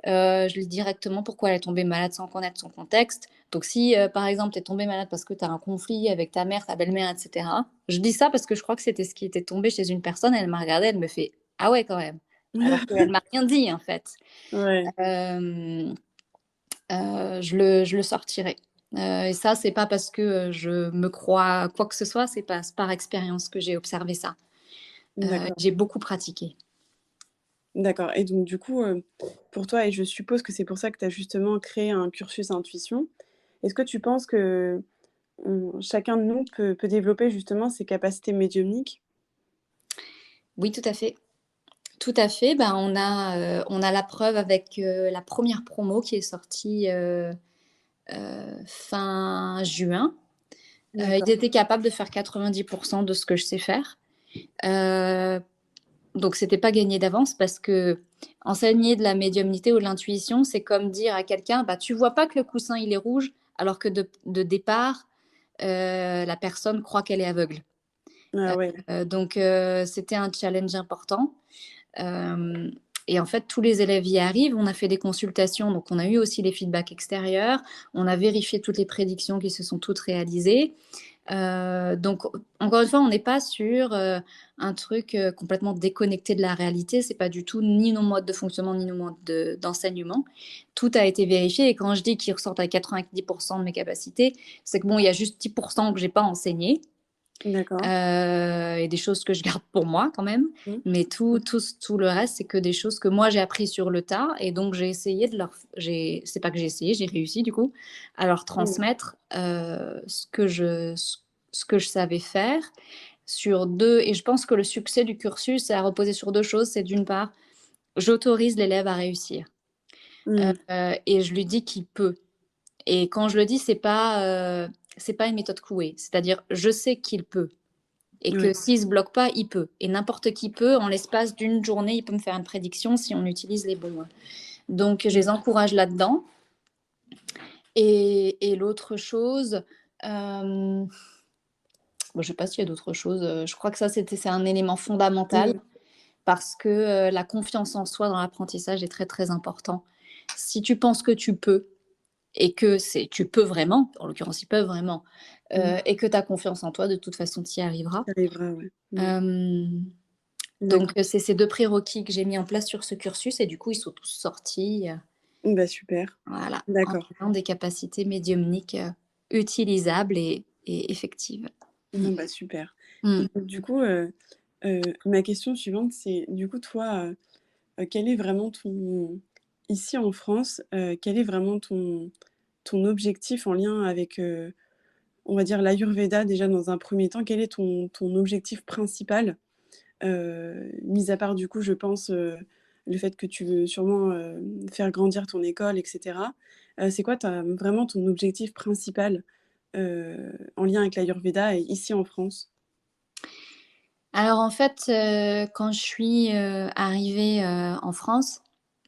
Speaker 2: Je lui dis directement pourquoi elle est tombée malade sans connaître son contexte. Donc si, par exemple, tu es tombée malade parce que tu as un conflit avec ta mère, ta belle-mère et cetera. Je dis ça parce que je crois que c'était ce qui était tombé chez une personne, elle m'a regardée, elle me fait: «Ah ouais, quand même», alors qu'elle m'a rien dit, en fait.
Speaker 1: Ouais.
Speaker 2: Hem, je le sortirai. Et ça, c'est pas parce que, je me crois quoi que ce soit, c'est par expérience que j'ai observé ça.
Speaker 1: D'accord.
Speaker 2: J'ai beaucoup pratiqué.
Speaker 1: D'accord et donc du coup, pour toi et je suppose que c'est pour ça que tu as justement créé un cursus intuition. Est-ce que tu penses que chacun de nous peut développer justement ses capacités médiumniques?
Speaker 2: Oui, tout à fait. Tout à fait, ben, on a la preuve avec, la première promo qui est sortie, fin juin. Ils
Speaker 1: D'accord.
Speaker 2: étaient capables de faire 90 de ce que je sais faire. Heu, donc c'était pas gagné d'avance parce qu'enseigner de la médiumnité ou de l'intuition, c'est comme dire à quelqu'un: «Bah, tu vois pas que le coussin il est rouge?» alors que de départ, la personne croit qu'elle est aveugle.
Speaker 1: Ah ouais.
Speaker 2: Donc c'était un challenge important. Hem et en fait, tous les élèves y arrivent. On a fait des consultations, donc on a eu aussi les feedbacks extérieurs. On a vérifié toutes les prédictions qui se sont toutes réalisées. Donc encore une fois, on n'est pas sur, un truc, complètement déconnecté de la réalité. C'est pas du tout ni nos modes de fonctionnement, ni nos modes d'enseignement. Tout a été vérifié et quand je dis qu'ils ressortent à 90 de mes capacités, c'est que bon, il y a juste 10 que j'ai pas enseigné.
Speaker 1: D'accord.
Speaker 2: Et des choses que je garde pour moi quand même,
Speaker 1: Mmh.
Speaker 2: mais tout le reste, c'est que des choses que moi j'ai appris sur le tas et donc j'ai essayé de leur c'est pas que j'ai essayé, j'ai réussi du coup à leur
Speaker 1: Mmh.
Speaker 2: transmettre, ce que je savais faire sur 2 et je pense que le succès du cursus, ça a reposé sur 2 choses. C'est d'une part, j'autorise l'élève à réussir,
Speaker 1: Mmh.
Speaker 2: et je lui dis qu'il peut et quand je le dis, c'est pas une méthode couée. C'est-à-dire, je sais qu'il peut. Et que
Speaker 1: Ouais.
Speaker 2: s'il se bloque pas, il peut. Et n'importe qui peut, en l'espace d'une journée, il peut me faire une prédiction si on utilise les bons mots. Donc, je
Speaker 1: Mmh.
Speaker 2: les encourage là-dedans. Et l'autre chose, bon, je ne sais pas s'il y a d'autres choses. Je crois que ça, c'est un élément fondamental
Speaker 1: Mmh.
Speaker 2: parce que la confiance en soi dans l'apprentissage est très, très important. Si tu penses que tu peux et que tu peux vraiment, en l'occurrence, ils peuvent vraiment,
Speaker 1: Mmh.
Speaker 2: et que tu as confiance en toi, de toute façon, tu y arriveras.
Speaker 1: Ça arrivera, ouais. Mmh.
Speaker 2: Euh, Donc,
Speaker 1: D'accord.
Speaker 2: c'est ces 2 prérequis que j'ai mis en place sur ce cursus et du coup, ils sont tous sortis,
Speaker 1: Bah, super.
Speaker 2: voilà, en
Speaker 1: D'accord.
Speaker 2: ayant des capacités médiumniques, utilisables et effectives.
Speaker 1: Bon, bah, super et
Speaker 2: Mmh.
Speaker 1: donc du coup, ma question suivante, c'est du coup, toi, quel est vraiment ton ici en France, quel est vraiment ton objectif en lien avec, on va dire l'ayurveda déjà dans un premier temps? Quel est ton objectif principal? Mis à part du coup, je pense, le fait que tu veux sûrement, faire grandir ton école et cetera. C'est quoi vraiment ton objectif principal, en lien avec l'ayurveda et ici en France?
Speaker 2: Alors en fait, quand je suis, arrivée, en France,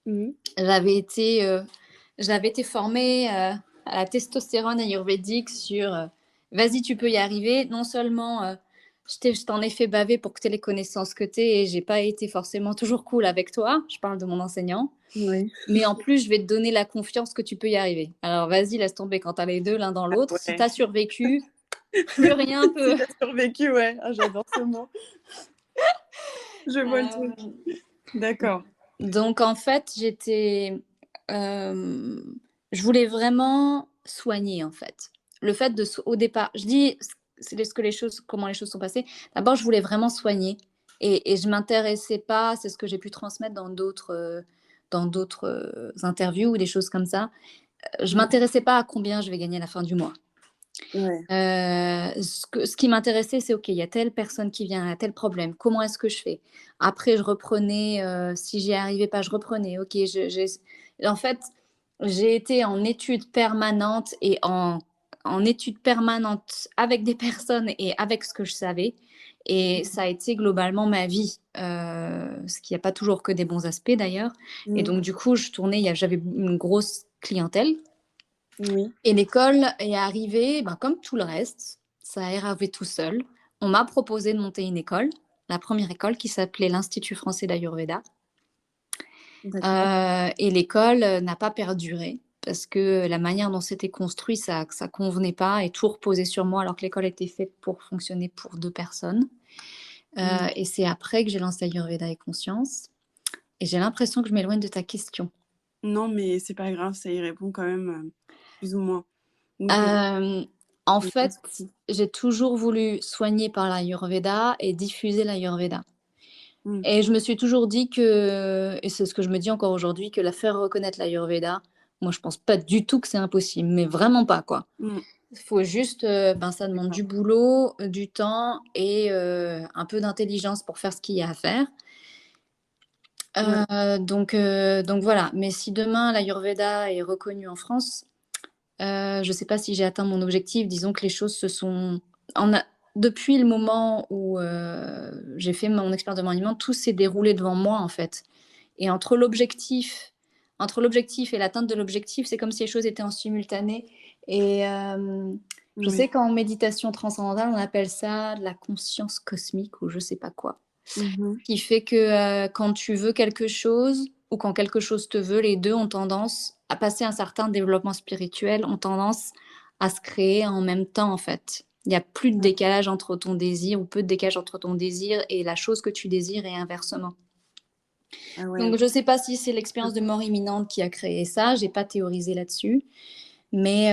Speaker 1: Mmh.
Speaker 2: j'avais été, heu, j'avais été formée, à la testostérone ayurvédique sur, «Vas-y, tu peux y arriver». Non seulement, je t'en ai fait baver pour que tu aies les connaissances que tu et j'ai pas été forcément toujours cool avec toi, je parle de mon enseignant,
Speaker 1: Oui.
Speaker 2: mais en plus, je vais te donner la confiance que tu peux y arriver. Alors vas-y, laisse tomber quand tu as les 2 l'un dans
Speaker 1: Ah
Speaker 2: l'autre. Si tu
Speaker 1: ouais.
Speaker 2: as survécu, plus rien
Speaker 1: Si
Speaker 2: peut
Speaker 1: tu as survécu, ouais. Ah j'adore ce mot. Je vois le truc.
Speaker 2: hem,
Speaker 1: D'accord.
Speaker 2: donc en fait, j'étais, hem, je voulais vraiment soigner, en fait. Le fait au départ, je dis comment les choses sont passées. D'abord, je voulais vraiment soigner et je m'intéressais pas, c'est ce que j'ai pu transmettre dans d'autres interviews ou des choses comme ça. Je
Speaker 1: Mmh.
Speaker 2: m'intéressais pas à combien je vais gagner à la fin du mois.
Speaker 1: Ouais.
Speaker 2: Ce qui m'intéressait, c'est OK, il y a telle personne qui vient, elle a tel problème, comment est-ce que je fais? Après je reprenais, si j'y arrivais pas, je reprenais. OK, je j'ai en fait, j'ai été en études permanentes et en études permanentes avec des personnes et avec ce que je savais et
Speaker 1: Mmh.
Speaker 2: ça a été globalement ma vie, ce qui a pas toujours que des bons aspects d'ailleurs et
Speaker 1: Mmh.
Speaker 2: donc du coup, j'avais une grosse clientèle
Speaker 1: Oui.
Speaker 2: et l'école est arrivée, ben, comme tout le reste, ça est arrivé tout seul. On m'a proposé de monter une école, la première école qui s'appelait l'Institut français d'Ayurveda.
Speaker 1: D'accord.
Speaker 2: Et l'école, n'a pas perduré parce que la manière dont c'était construit, ça convenait pas et tout reposait sur moi alors que l'école était faite pour fonctionner pour 2 personnes.
Speaker 1: Mmh.
Speaker 2: Et c'est après que j'ai lancé Ayurveda et Conscience et j'ai l'impression que je m'éloigne de ta question.
Speaker 1: Non, mais c'est pas grave, ça y répond quand même, plus ou moins. Donc,
Speaker 2: Hem, En
Speaker 1: il y a pas de
Speaker 2: fait,
Speaker 1: souci.
Speaker 2: j'ai toujours voulu soigner par l'Ayurveda et diffuser l'Ayurveda
Speaker 1: Mmh.
Speaker 2: et je me suis toujours dit et c'est ce que je me dis encore aujourd'hui, que la faire reconnaître l'Ayurveda, moi je pense pas du tout que c'est impossible, mais vraiment pas, quoi.
Speaker 1: Mmh.
Speaker 2: Il faut juste, ben, ça demande
Speaker 1: D'accord.
Speaker 2: du boulot, du temps et un peu d'intelligence pour faire ce qu'il y a à faire.
Speaker 1: Ouais.
Speaker 2: Donc voilà, mais si demain l'Ayurveda est reconnu en France, je ne sais pas si j'ai atteint mon objectif. Disons que les choses se sont en a depuis le moment où, j'ai fait mon expérience de maniement, tout s'est déroulé devant moi, en fait et entre l'objectif et l'atteinte de l'objectif, c'est comme si les choses étaient en simultané et je sais
Speaker 1: Oui.
Speaker 2: qu'en méditation transcendantale, on appelle ça de la conscience cosmique ou je sais pas quoi.
Speaker 1: Mmh mh.
Speaker 2: Qui fait que, quand tu veux quelque chose ou quand quelque chose te veut, les 2 ont tendance à passer un certain développement spirituel, ont tendance à se créer en même temps, en fait. Il y a plus de
Speaker 1: Ouais.
Speaker 2: décalage entre ton désir ou peu de décalage entre ton désir et la chose que tu désires et inversement.
Speaker 1: Ah ouais.
Speaker 2: Donc je sais pas si c'est l'expérience de mort imminente qui a créé ça, j'ai pas théorisé là-dessus. Mais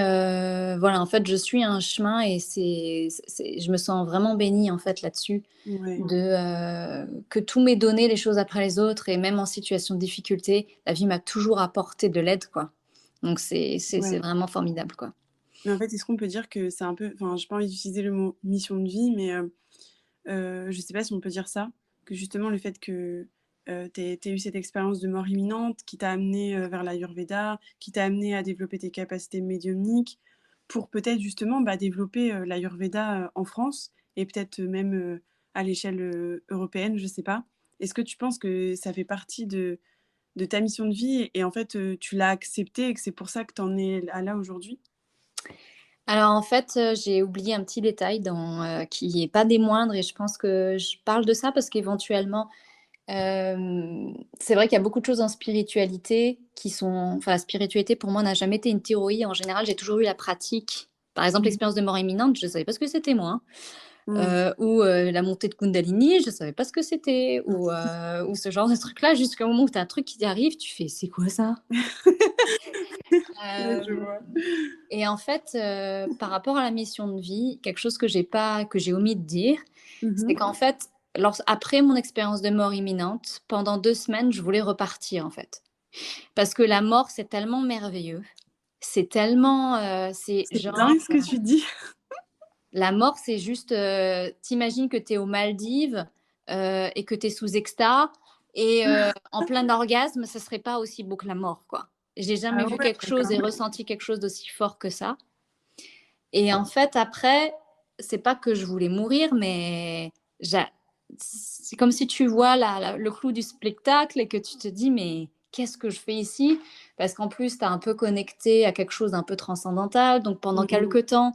Speaker 2: voilà, en fait, je suis un chemin et je me sens vraiment bénie, en fait, là-dessus
Speaker 1: Ouais.
Speaker 2: que tout m'est donné les choses après les autres et même en situation de difficulté, la vie m'a toujours apporté de l'aide, quoi. Donc c'est
Speaker 1: Ouais.
Speaker 2: vraiment formidable, quoi.
Speaker 1: Mais en fait, est-ce qu'on peut dire que c'est un peu enfin, j'ai pas envie d'utiliser le mot mission de vie, mais je sais pas si on peut dire ça, que justement le fait que, tu eu cette expérience de mort imminente qui t'a amené vers l'Ayurveda, qui t'a amené à développer tes capacités médiumniques pour peut-être justement, bah, développer, l'Ayurveda, en France et peut-être même, à l'échelle, européenne, je sais pas. Est-ce que tu penses que ça fait partie de ta mission de vie et en fait, tu l'as accepté et que c'est pour ça que tu en es à là aujourd'hui?
Speaker 2: Alors en fait, j'ai oublié un petit détail qui est pas des moindres et je pense que je parle de ça parce qu'éventuellement, c'est vrai qu'il y a beaucoup de choses en spiritualité qui sont enfin la spiritualité pour moi n'a jamais été une théorie. En général, j'ai toujours eu la pratique. Par exemple,
Speaker 1: Mmh.
Speaker 2: l'expérience de mort imminente, je ne savais pas ce que c'était moi, hein.
Speaker 1: Mmh.
Speaker 2: Ou la montée de Kundalini, je ne savais pas ce que c'était ou ce genre de truc-là jusqu'au moment où tu as un truc qui t'arrive, tu fais: «C'est quoi ça?»
Speaker 1: Ouais, je
Speaker 2: hem
Speaker 1: vois.
Speaker 2: Et en fait, par rapport à la mission de vie, quelque chose que j'ai omis de dire,
Speaker 1: Mmh
Speaker 2: c'est
Speaker 1: mh.
Speaker 2: qu'en fait, après mon expérience de mort imminente, pendant 2 semaines, je voulais repartir, en fait. Parce que la mort, c'est tellement merveilleux, c'est tellement, c'est
Speaker 1: C'est
Speaker 2: genre
Speaker 1: dingue ce que tu dis.
Speaker 2: la mort, c'est juste, tu que tu es aux Maldives, et que tu es sous extase et en plein orgasme, ce serait pas aussi beau que la mort, quoi. J'ai jamais
Speaker 1: Ah
Speaker 2: vu
Speaker 1: ouais,
Speaker 2: quelque chose
Speaker 1: d'accord.
Speaker 2: et ressenti quelque chose d'aussi fort que ça et en fait, après, c'est pas que je voulais mourir, mais j'a c'est comme si tu vois le clou du spectacle et que tu te dis: «Mais qu'est-ce que je fais ici?» Parce qu'en plus, tu es un peu connecté à quelque chose d'un peu transcendantal, donc pendant
Speaker 1: Mmh.
Speaker 2: quelque temps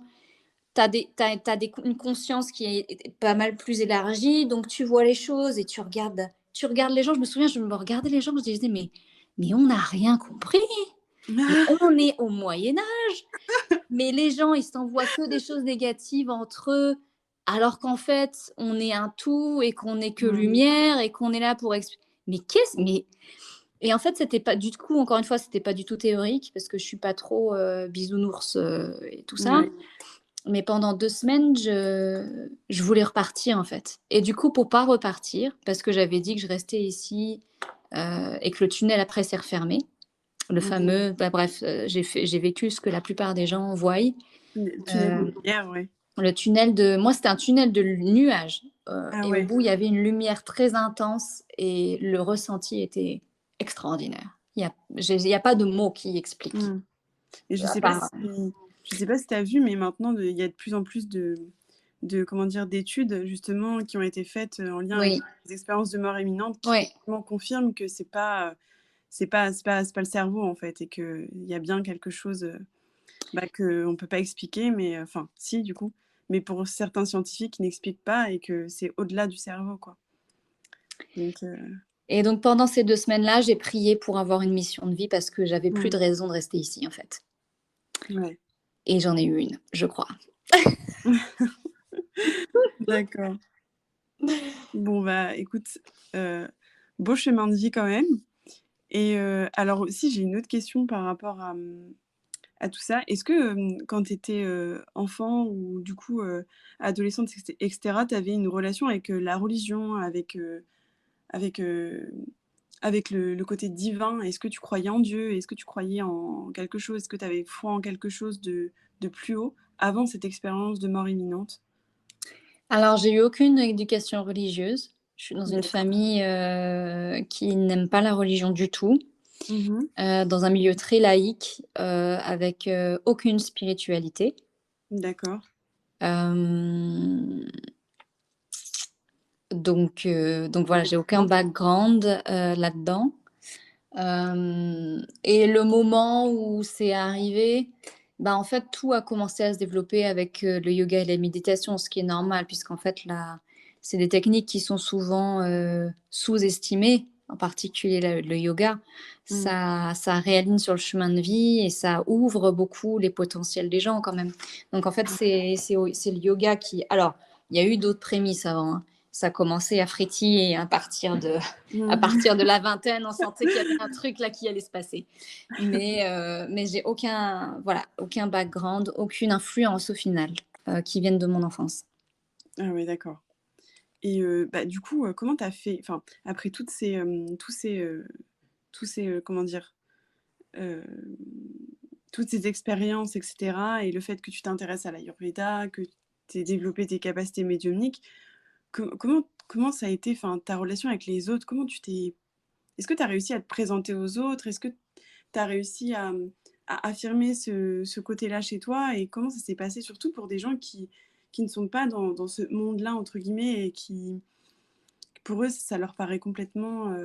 Speaker 2: une conscience qui est pas mal plus élargie, donc tu vois les choses et tu regardes les gens. Je me souviens, je me regardais les gens, je disais: «Mais on n'a rien compris, mais on est au Moyen Âge, mais les gens, ils s'envoient que des choses négatives entre eux, alors qu'en fait, on est un tout et qu'on est que
Speaker 1: Mmh.
Speaker 2: lumière et qu'on est là pour exp mais qu'est-ce mais» Et en fait, c'était pas du coup, encore une fois, c'était pas du tout théorique parce que je suis pas trop bisounours et tout ça.
Speaker 1: Ouais.
Speaker 2: Mais pendant 2 semaines, je voulais repartir en fait. Et du coup, pour pas repartir, parce que j'avais dit que je restais ici et que le tunnel après s'est refermé, le
Speaker 1: Ok.
Speaker 2: fameux, bah, bref, j'ai vécu ce que la plupart des gens voient.
Speaker 1: Tunnel de
Speaker 2: Euh,
Speaker 1: lumière, ouais.
Speaker 2: le tunnel de, moi, c'était un tunnel de nuages.
Speaker 1: Ah
Speaker 2: Et au
Speaker 1: ouais.
Speaker 2: bout, il y avait une lumière très intense et le ressenti était extraordinaire. Il y a pas de mots qui expliquent.
Speaker 1: Mm. Et
Speaker 2: À part,
Speaker 1: je sais pas si tu as vu, mais maintenant, il y a de plus en plus comment dire, d'études, justement, qui ont été faites en lien avec
Speaker 2: oui,
Speaker 1: des expériences de mort imminente qui
Speaker 2: oui.
Speaker 1: vraiment confirment que c'est pas le cerveau, en fait, et qu'il y a bien quelque chose qu'on peut pas expliquer, mais enfin, si, du coup, mais pour certains scientifiques, qui n'expliquent pas et que c'est au-delà du cerveau, quoi. Donc,
Speaker 2: Et donc pendant ces 2 semaines-là, j'ai prié pour avoir une mission de vie parce que j'avais plus
Speaker 1: mm,
Speaker 2: de raison de rester ici en fait.
Speaker 1: ouais.
Speaker 2: Et j'en ai eu une, je crois.
Speaker 1: D'accord. Bon, bah, écoute, beau chemin de vie quand même. Et alors aussi, j'ai une autre question par rapport à tout ça. Est-ce que quand tu étais enfant ou du coup adolescente, etc., tu avais une relation avec la religion, avec, avec le côté divin? Est-ce que tu croyais en Dieu? Est-ce que tu croyais en quelque chose? Est-ce que tu avais foi en quelque chose de plus haut avant cette expérience de mort imminente?
Speaker 2: Alors j'ai eu aucune éducation religieuse. Je suis dans une
Speaker 1: D'accord.
Speaker 2: famille qui n'aime pas la religion du tout,
Speaker 1: Mhm.
Speaker 2: dans un milieu très laïque, avec aucune spiritualité.
Speaker 1: D'accord.
Speaker 2: Euh, donc voilà, j'ai aucun background là-dedans. Et le moment où c'est arrivé, bah, en fait, tout a commencé à se développer avec le yoga et la méditation, ce qui est normal, puisqu'en fait, là, c'est des techniques qui sont souvent sous-estimées, en particulier le yoga.
Speaker 1: Mm.
Speaker 2: Ça réaligne sur le chemin de vie et ça ouvre beaucoup les potentiels des gens quand même. Donc en fait, c'est le yoga qui... Alors, il y a eu d'autres prémices avant, hein. Ça a commencé à frétiller à
Speaker 1: Mm.
Speaker 2: partir de la vingtaine, on sentait qu'il y avait un truc là qui allait se passer. Mais j'ai aucun background, aucune influence au final qui viennent de mon enfance.
Speaker 1: Ah ouais, d'accord. Et bah, du coup, comment tu as fait, enfin, après tous ces, comment dire, heu, toutes ces expériences et cetera et le fait que tu t'intéresses à l'ayurveda, que tu aies développé tes capacités médiumniques, comment ça a été, enfin, ta relation avec les autres? Comment tu t'es Est-ce que tu as réussi à te présenter aux autres? Est-ce que tu as réussi à affirmer ce côté-là chez toi? Et comment ça s'est passé? Surtout pour des gens qui ne sont pas dans ce «monde-là» entre guillemets et qui pour eux, ça leur paraît complètement,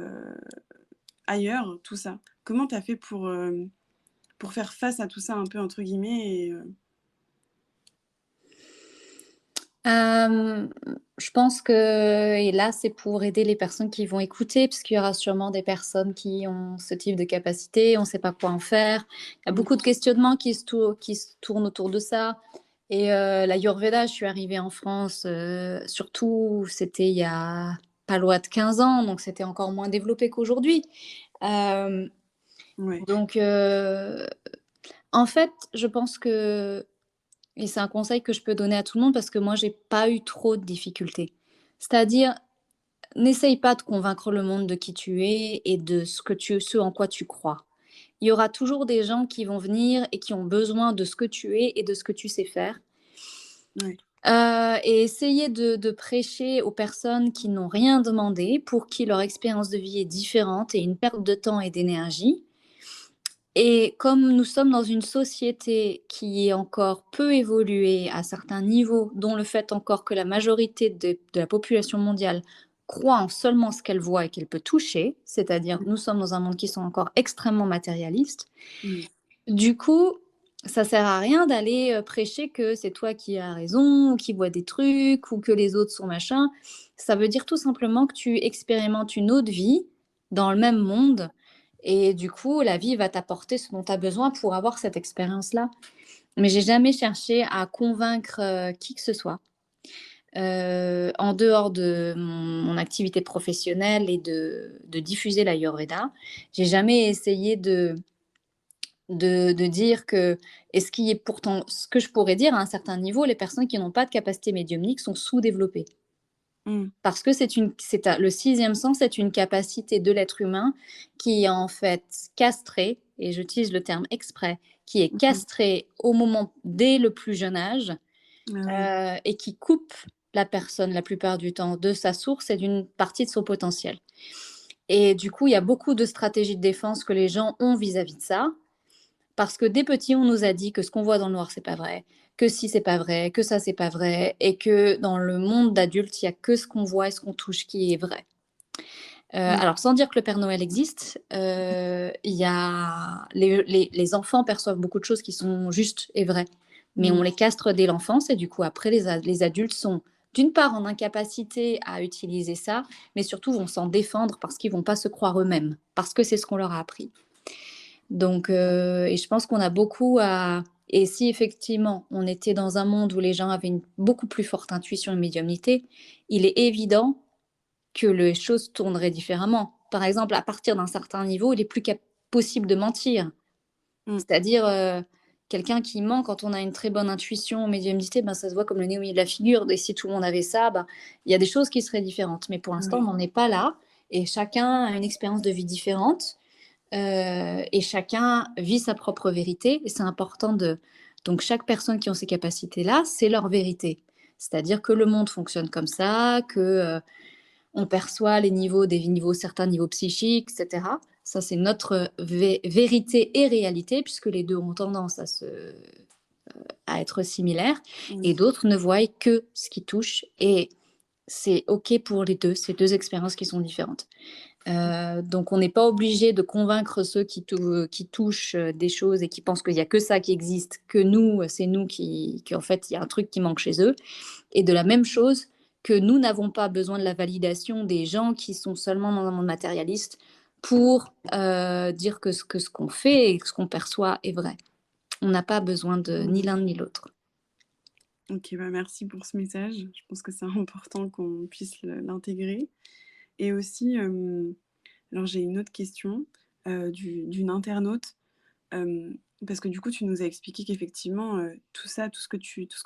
Speaker 1: ailleurs, tout ça. Comment tu as fait pour faire face à tout ça un peu entre guillemets et
Speaker 2: Euh, je pense que, et là, c'est pour aider les personnes qui vont écouter, parce qu'il y aura sûrement des personnes qui ont ce type de capacité, on ne sait pas quoi en faire. Il y a beaucoup de questionnements qui se tournent autour de ça. Et l'Ayurveda, je suis arrivée en France, surtout, c'était il y a pas loin de 15 ans, donc c'était encore moins développé qu'aujourd'hui. Euh,
Speaker 1: ouais.
Speaker 2: donc, en fait, je pense que et c'est un conseil que je peux donner à tout le monde parce que moi, j'ai pas eu trop de difficultés. C'est-à-dire, n'essaye pas de convaincre le monde de qui tu es et de ce en quoi tu crois. Il y aura toujours des gens qui vont venir et qui ont besoin de ce que tu es et de ce que tu sais faire.
Speaker 1: Ouais.
Speaker 2: Et essayer de prêcher aux personnes qui n'ont rien demandé, pour qui leur expérience de vie est différente et une perte de temps et d'énergie. Et comme nous sommes dans une société qui est encore peu évoluée à certains niveaux, dont le fait encore que la majorité de la population mondiale croit en seulement ce qu'elle voit et qu'elle peut toucher, c'est-à-dire nous sommes dans un monde qui sont encore extrêmement matérialistes,
Speaker 1: Mmh.
Speaker 2: du coup, ça sert à rien d'aller prêcher que c'est toi qui as raison, ou qui vois des trucs, ou que les autres sont machin. Ça veut dire tout simplement que tu expérimentes une autre vie dans le même monde. Et du coup, la vie va t'apporter ce dont tu as besoin pour avoir cette expérience-là. Mais j'ai jamais cherché à convaincre qui que ce soit. en dehors de mon activité professionnelle et de diffuser l'Ayurveda, j'ai jamais essayé de dire que et ce qui est pourtant ce que je pourrais dire à un certain niveau, les personnes qui n'ont pas de capacité médiumnique sont sous-développées.
Speaker 1: Mmh.
Speaker 2: Parce que le sixième sens est une capacité de l'être humain qui est en fait castrée, et j'utilise le terme exprès, qui est
Speaker 1: Mmh.
Speaker 2: castrée dès le plus jeune âge,
Speaker 1: Ah oui.
Speaker 2: et qui coupe la personne la plupart du temps de sa source et d'une partie de son potentiel. Et du coup, il y a beaucoup de stratégies de défense que les gens ont vis-à-vis de ça, parce que dès petits, on nous a dit que ce qu'on voit dans le noir, c'est pas vrai, que si c'est pas vrai, que ça c'est pas vrai, et que dans le monde d'adulte, il y a que ce qu'on voit et ce qu'on touche qui est vrai.
Speaker 1: Mmh.
Speaker 2: Alors, sans dire que le Père Noël existe, il y a les enfants perçoivent beaucoup de choses qui sont justes et vraies, mais on
Speaker 1: Mmh.
Speaker 2: les castre dès l'enfance et du coup après les adultes sont d'une part en incapacité à utiliser ça, mais surtout vont s'en défendre parce qu'ils vont pas se croire eux-mêmes, parce que c'est ce qu'on leur a appris. Donc, et je pense qu'on a beaucoup à. Et si effectivement on était dans un monde où les gens avaient une beaucoup plus forte intuition et médiumnité, il est évident que les choses tourneraient différemment. Par exemple, à partir d'un certain niveau, il est plus possible de mentir.
Speaker 1: Mmh.
Speaker 2: C'est-à-dire, quelqu'un qui ment quand on a une très bonne intuition, médiumnité, ben, ça se voit comme le nez au milieu de la figure. Et si tout le monde avait ça, ben, il y a des choses qui seraient différentes. Mais pour l'instant, on
Speaker 1: Oui.
Speaker 2: n'en est pas là. Et chacun a une expérience de vie différente. Et chacun vit sa propre vérité. Et c'est important de. Donc, chaque personne qui a ces capacités-là, c'est leur vérité. C'est-à-dire que le monde fonctionne comme ça, que on perçoit certains niveaux psychiques, etc. Ça, c'est notre vérité et réalité, puisque les deux ont tendance à être similaires. Et
Speaker 1: Oui.
Speaker 2: d'autres ne voient que ce qui touche. Et c'est OK pour les deux, ces deux expériences qui sont différentes. Donc, on n'est pas obligé de convaincre ceux qui touchent des choses et qui pensent qu'il n'y a que ça qui existe, que nous, c'est nous qu'en fait, il y a un truc qui manque chez eux. Et de la même chose, que nous n'avons pas besoin de la validation des gens qui sont seulement dans un monde matérialiste pour dire que ce qu'on fait et ce qu'on perçoit est vrai. On n'a pas besoin de ni
Speaker 1: Mmh.
Speaker 2: l'un ni l'autre.
Speaker 1: OK, bah, merci pour ce message. Je pense que c'est important qu'on puisse l'intégrer et aussi, alors j'ai une autre question, d'une internaute, parce que du coup, tu nous as expliqué qu'effectivement, tout ça, tout ce que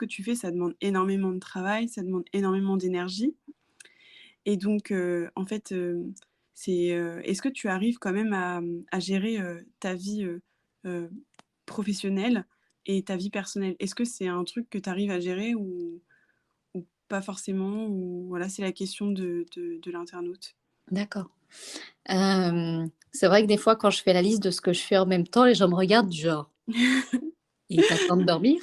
Speaker 1: tu fais, ça demande énormément de travail, ça demande énormément d'énergie et donc en fait, est-ce que tu arrives quand même à gérer, ta vie, heu, professionnelle et ta vie personnelle? Est-ce que c'est un truc que tu arrives à gérer ou pas forcément? Ou voilà, c'est la question de l'internaute.
Speaker 2: D'accord. C'est vrai que des fois, quand je fais la liste de ce que je fais en même temps, les gens me regardent du genre, il est pas temps de dormir.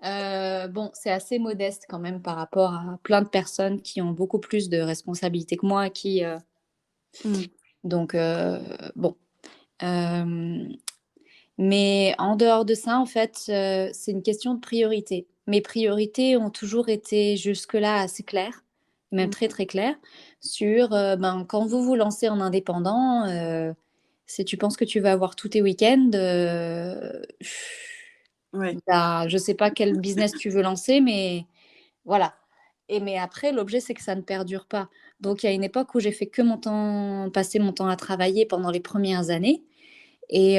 Speaker 2: Bon, c'est assez modeste quand même par rapport à plein de personnes qui ont beaucoup plus de responsabilités que moi,
Speaker 1: Mmh.
Speaker 2: donc bon. Hem, mais en dehors de ça, en fait, c'est une question de priorité. Mes priorités ont toujours été jusque-là assez claires, même
Speaker 1: Mmh.
Speaker 2: très, très claires sur, ben, quand vous vous lancez en indépendant, si tu penses que tu vas avoir tous tes week-ends,
Speaker 1: Ouais.
Speaker 2: bah, je sais pas quel business tu veux lancer, mais voilà. Mais après, l'objet, c'est que ça ne perdure pas. Donc il y a une époque où j'ai fait que passer mon temps à travailler pendant les premières années et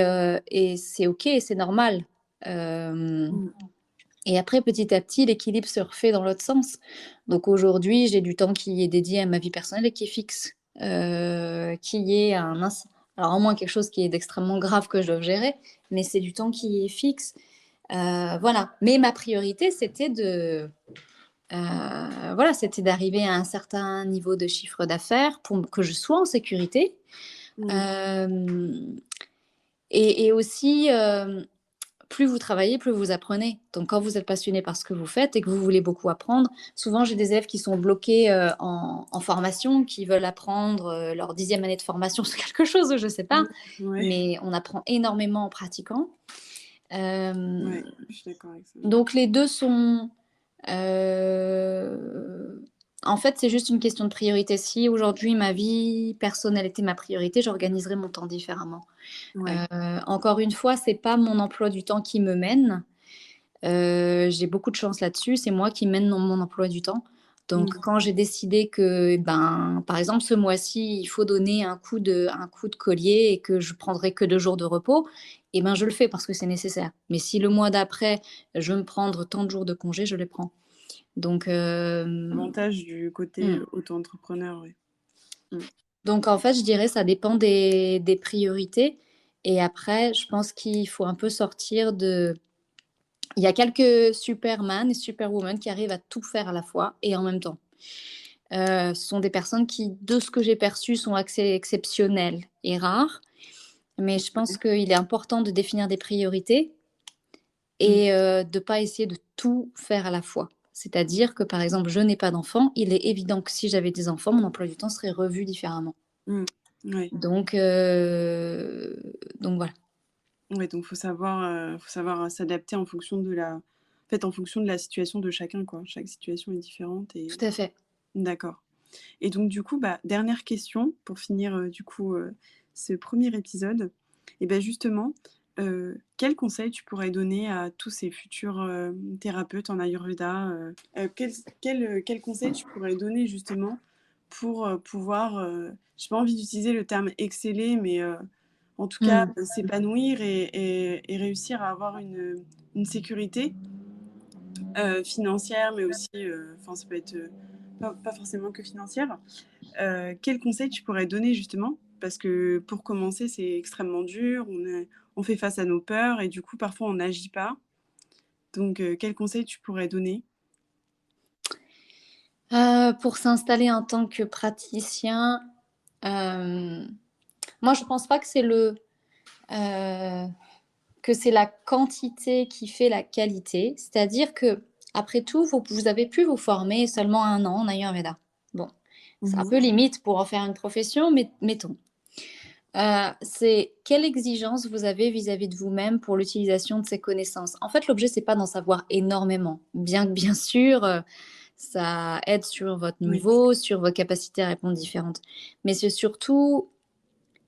Speaker 2: c'est OK, c'est normal. Hem
Speaker 1: Mmh.
Speaker 2: Et après, petit à petit, l'équilibre se refait dans l'autre sens. Donc aujourd'hui, j'ai du temps qui est dédié à ma vie personnelle et qui est fixe, qui est alors, au moins quelque chose qui est d'extrêmement grave que je dois gérer, mais c'est du temps qui est fixe. Voilà. Mais ma priorité, c'était d'arriver à un certain niveau de chiffre d'affaires pour que je sois en sécurité.
Speaker 1: Mmh.
Speaker 2: Hem et aussi, plus vous travaillez, plus vous apprenez. Donc quand vous êtes passionné par ce que vous faites et que vous voulez beaucoup apprendre, souvent j'ai des élèves qui sont bloqués, en formation, qui veulent apprendre, leur 10e année de formation sur quelque chose, je ne sais pas,
Speaker 1: Mmh. Ouais.
Speaker 2: mais on apprend énormément en pratiquant.
Speaker 1: Ouais,
Speaker 2: Hem,
Speaker 1: je suis d'accord avec ça.
Speaker 2: donc les 2 sont, heu, en fait, c'est juste une question de priorité. Si aujourd'hui ma vie personnelle était ma priorité, j'organiserais mon temps différemment.
Speaker 1: Ouais.
Speaker 2: Encore une fois, c'est pas mon emploi du temps qui me mène. J'ai beaucoup de chance là-dessus. C'est moi qui mène mon emploi du temps. Donc,
Speaker 1: Mm.
Speaker 2: quand j'ai décidé que, par exemple, ce mois-ci, il faut donner un coup de collier et que je prendrai que 2 jours de repos, et ben, je le fais parce que c'est nécessaire. Mais si le mois d'après, je veux me prendre tant de jours de congé, je les prends. Donc,
Speaker 1: Avantage du côté
Speaker 2: mm.
Speaker 1: auto-entrepreneur, oui. Mm.
Speaker 2: Donc, en fait, je dirais ça dépend des priorités. Et après, je pense qu'il faut un peu sortir de... Il y a quelques superman et superwoman qui arrivent à tout faire à la fois et en même temps. Ce sont des personnes qui, de ce que j'ai perçu, sont assez exceptionnelles et rares. Mais je pense qu'il est important de définir des priorités et de ne pas essayer de tout faire à la fois. C'est-à-dire que, par exemple, je n'ai pas d'enfants. Il est évident que si j'avais des enfants, mon emploi du temps serait revu différemment.
Speaker 1: Ouais.
Speaker 2: Donc voilà.
Speaker 1: Ouais, donc faut savoir s'adapter en fonction de en fait, en fonction de la situation de chacun, quoi. Chaque situation est différente et
Speaker 2: Tout à fait.
Speaker 1: d'accord. Et donc du coup, dernière question pour finir ce premier épisode. Et ben justement, quel conseil tu pourrais donner à tous ces futurs thérapeutes en Ayurveda quel conseil tu pourrais donner justement pour pouvoir, j'ai pas envie d'utiliser le terme exceller, mais en tout cas s'épanouir et réussir à avoir une sécurité financière, mais aussi, enfin ça peut être pas forcément que financière. Quel conseil tu pourrais donner justement? Parce que pour commencer, c'est extrêmement dur, on fait face à nos peurs et du coup, parfois, on n'agit pas. Donc, quel conseil tu pourrais donner?
Speaker 2: Pour s'installer en tant que praticien, moi je pense pas que c'est la quantité qui fait la qualité. C'est-à-dire que après tout, vous avez pu vous former seulement 1 an en Ayurveda. Bon, c'est un peu limite pour en faire une profession, mais mettons. C'est quelle exigence vous avez vis-à-vis de vous-même pour l'utilisation de ces connaissances. En fait, l'objet, c'est pas d'en savoir énormément, bien que bien sûr, ça aide sur votre
Speaker 1: Oui.
Speaker 2: niveau, sur vos capacités à répondre différentes. Mais c'est surtout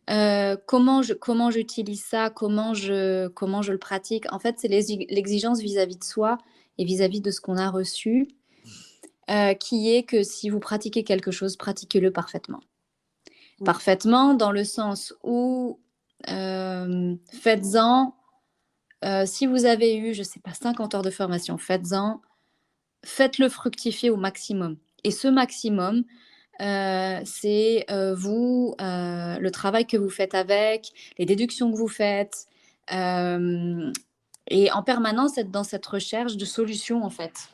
Speaker 2: comment j'utilise ça, comment je le pratique. En fait, c'est l'exigence vis-à-vis de soi et vis-à-vis de ce qu'on a reçu, qui est que si vous pratiquez quelque chose, pratiquez-le parfaitement.
Speaker 1: Oui.
Speaker 2: Parfaitement dans le sens où faites-en, si vous avez eu, je sais pas, 50 heures de formation, faites-en, faites-le fructifier au maximum. Et ce maximum, c'est le travail que vous faites avec, les déductions que vous faites, et en permanence être dans cette recherche de solutions en fait.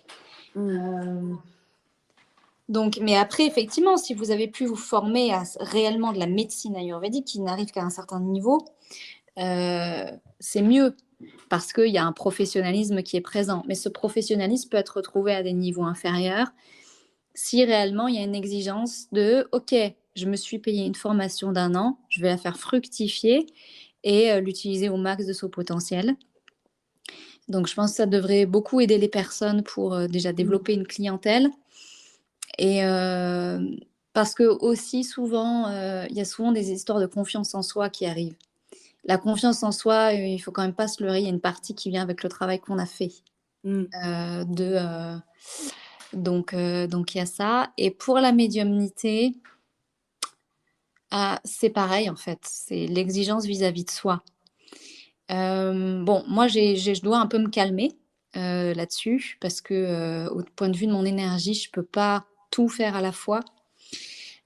Speaker 2: Donc, mais après, effectivement, si vous avez pu vous former à réellement de la médecine ayurvédique qui n'arrive qu'à un certain niveau, c'est mieux parce qu'il y a un professionnalisme qui est présent. Mais ce professionnalisme peut être retrouvé à des niveaux inférieurs si réellement il y a une exigence de « Ok, je me suis payé une formation d'1 an, je vais la faire fructifier et l'utiliser au max de son potentiel. » Donc, je pense que ça devrait beaucoup aider les personnes pour déjà développer une clientèle. Et parce que aussi souvent, il y a souvent des histoires de confiance en soi qui arrivent. La confiance en soi, il faut quand même pas se leurrer, il y a une partie qui vient avec le travail qu'on a fait. Donc il y a ça. Et pour la médiumnité, c'est pareil en fait, c'est l'exigence vis-à-vis de soi. Bon, moi je dois un peu me calmer là-dessus parce que au point de vue de mon énergie, je peux pas tout faire à la fois.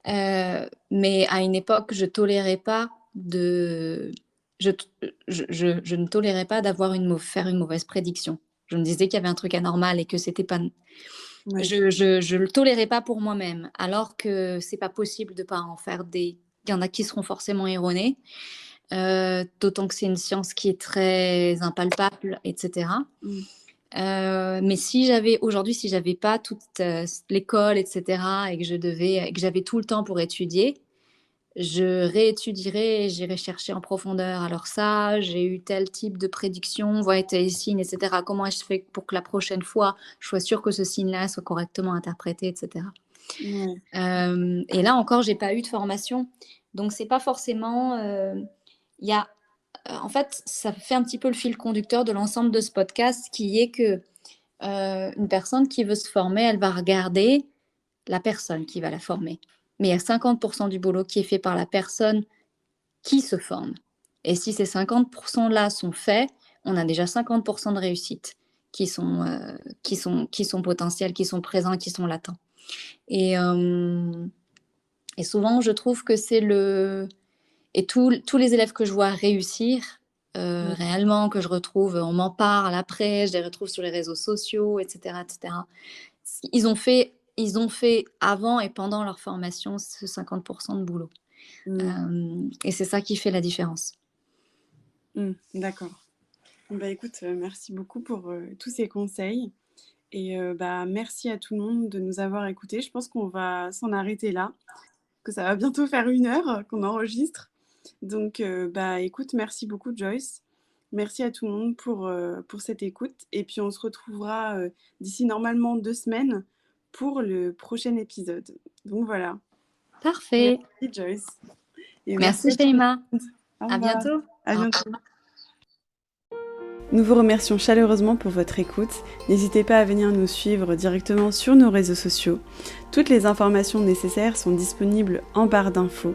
Speaker 2: Mais à une époque, je tolérais pas de... Je ne tolérais pas faire une mauvaise prédiction. Je me disais qu'il y avait un truc anormal et que c'était pas...
Speaker 1: Ouais.
Speaker 2: Je le tolérais pas pour moi-même, alors que c'est pas possible de pas en faire des... Il y en a qui seront forcément erronés, d'autant que c'est une science qui est très impalpable, etc. Mais si j'avais pas toute l'école, etc., et que j'avais tout le temps pour étudier, je réétudierais et j'irais chercher en profondeur. Alors ça, j'ai eu tel type de prédiction, voilà tel signe, etc. Comment je fais pour que la prochaine fois, je sois sûre que ce signe-là soit correctement interprété, etc.
Speaker 1: Ouais.
Speaker 2: Et là encore, j'ai pas eu de formation, donc c'est pas forcément. Il y a en fait, ça fait un petit peu le fil conducteur de l'ensemble de ce podcast, qui est que une personne qui veut se former, elle va regarder la personne qui va la former. Mais il y a 50% du boulot qui est fait par la personne qui se forme. Et si ces 50%-là sont faits, on a déjà 50% de réussite qui sont potentiels, qui sont présents, qui sont latents. Et souvent, je trouve que c'est Et tous les élèves que je vois réussir, réellement, que je retrouve, on m'en parle après, je les retrouve sur les réseaux sociaux, etc., etc. Ils ont fait avant et pendant leur formation ce 50% de boulot. Et c'est ça qui fait la différence.
Speaker 1: D'accord. Écoute, merci beaucoup pour tous ces conseils. Et merci à tout le monde de nous avoir écoutés. Je pense qu'on va s'en arrêter là, que ça va bientôt faire 1 heure qu'on enregistre. Donc, écoute, merci beaucoup Joyce. Merci à tout le monde pour cette écoute. Et puis, on se retrouvera d'ici normalement 2 semaines pour le prochain épisode. Donc, voilà.
Speaker 2: Parfait.
Speaker 1: Merci Joyce. Et
Speaker 2: merci Sheima.
Speaker 1: À
Speaker 2: bientôt.
Speaker 1: À bientôt. Nous vous remercions chaleureusement pour votre écoute. N'hésitez pas à venir nous suivre directement sur nos réseaux sociaux. Toutes les informations nécessaires sont disponibles en barre d'infos.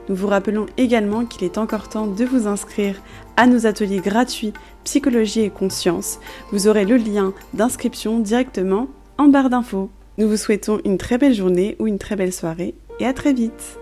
Speaker 1: Nous vous rappelons également qu'il est encore temps de vous inscrire à nos ateliers gratuits Psychologie et Conscience. Vous aurez le lien d'inscription directement en barre d'infos. Nous vous souhaitons une très belle journée ou une très belle soirée et à très vite.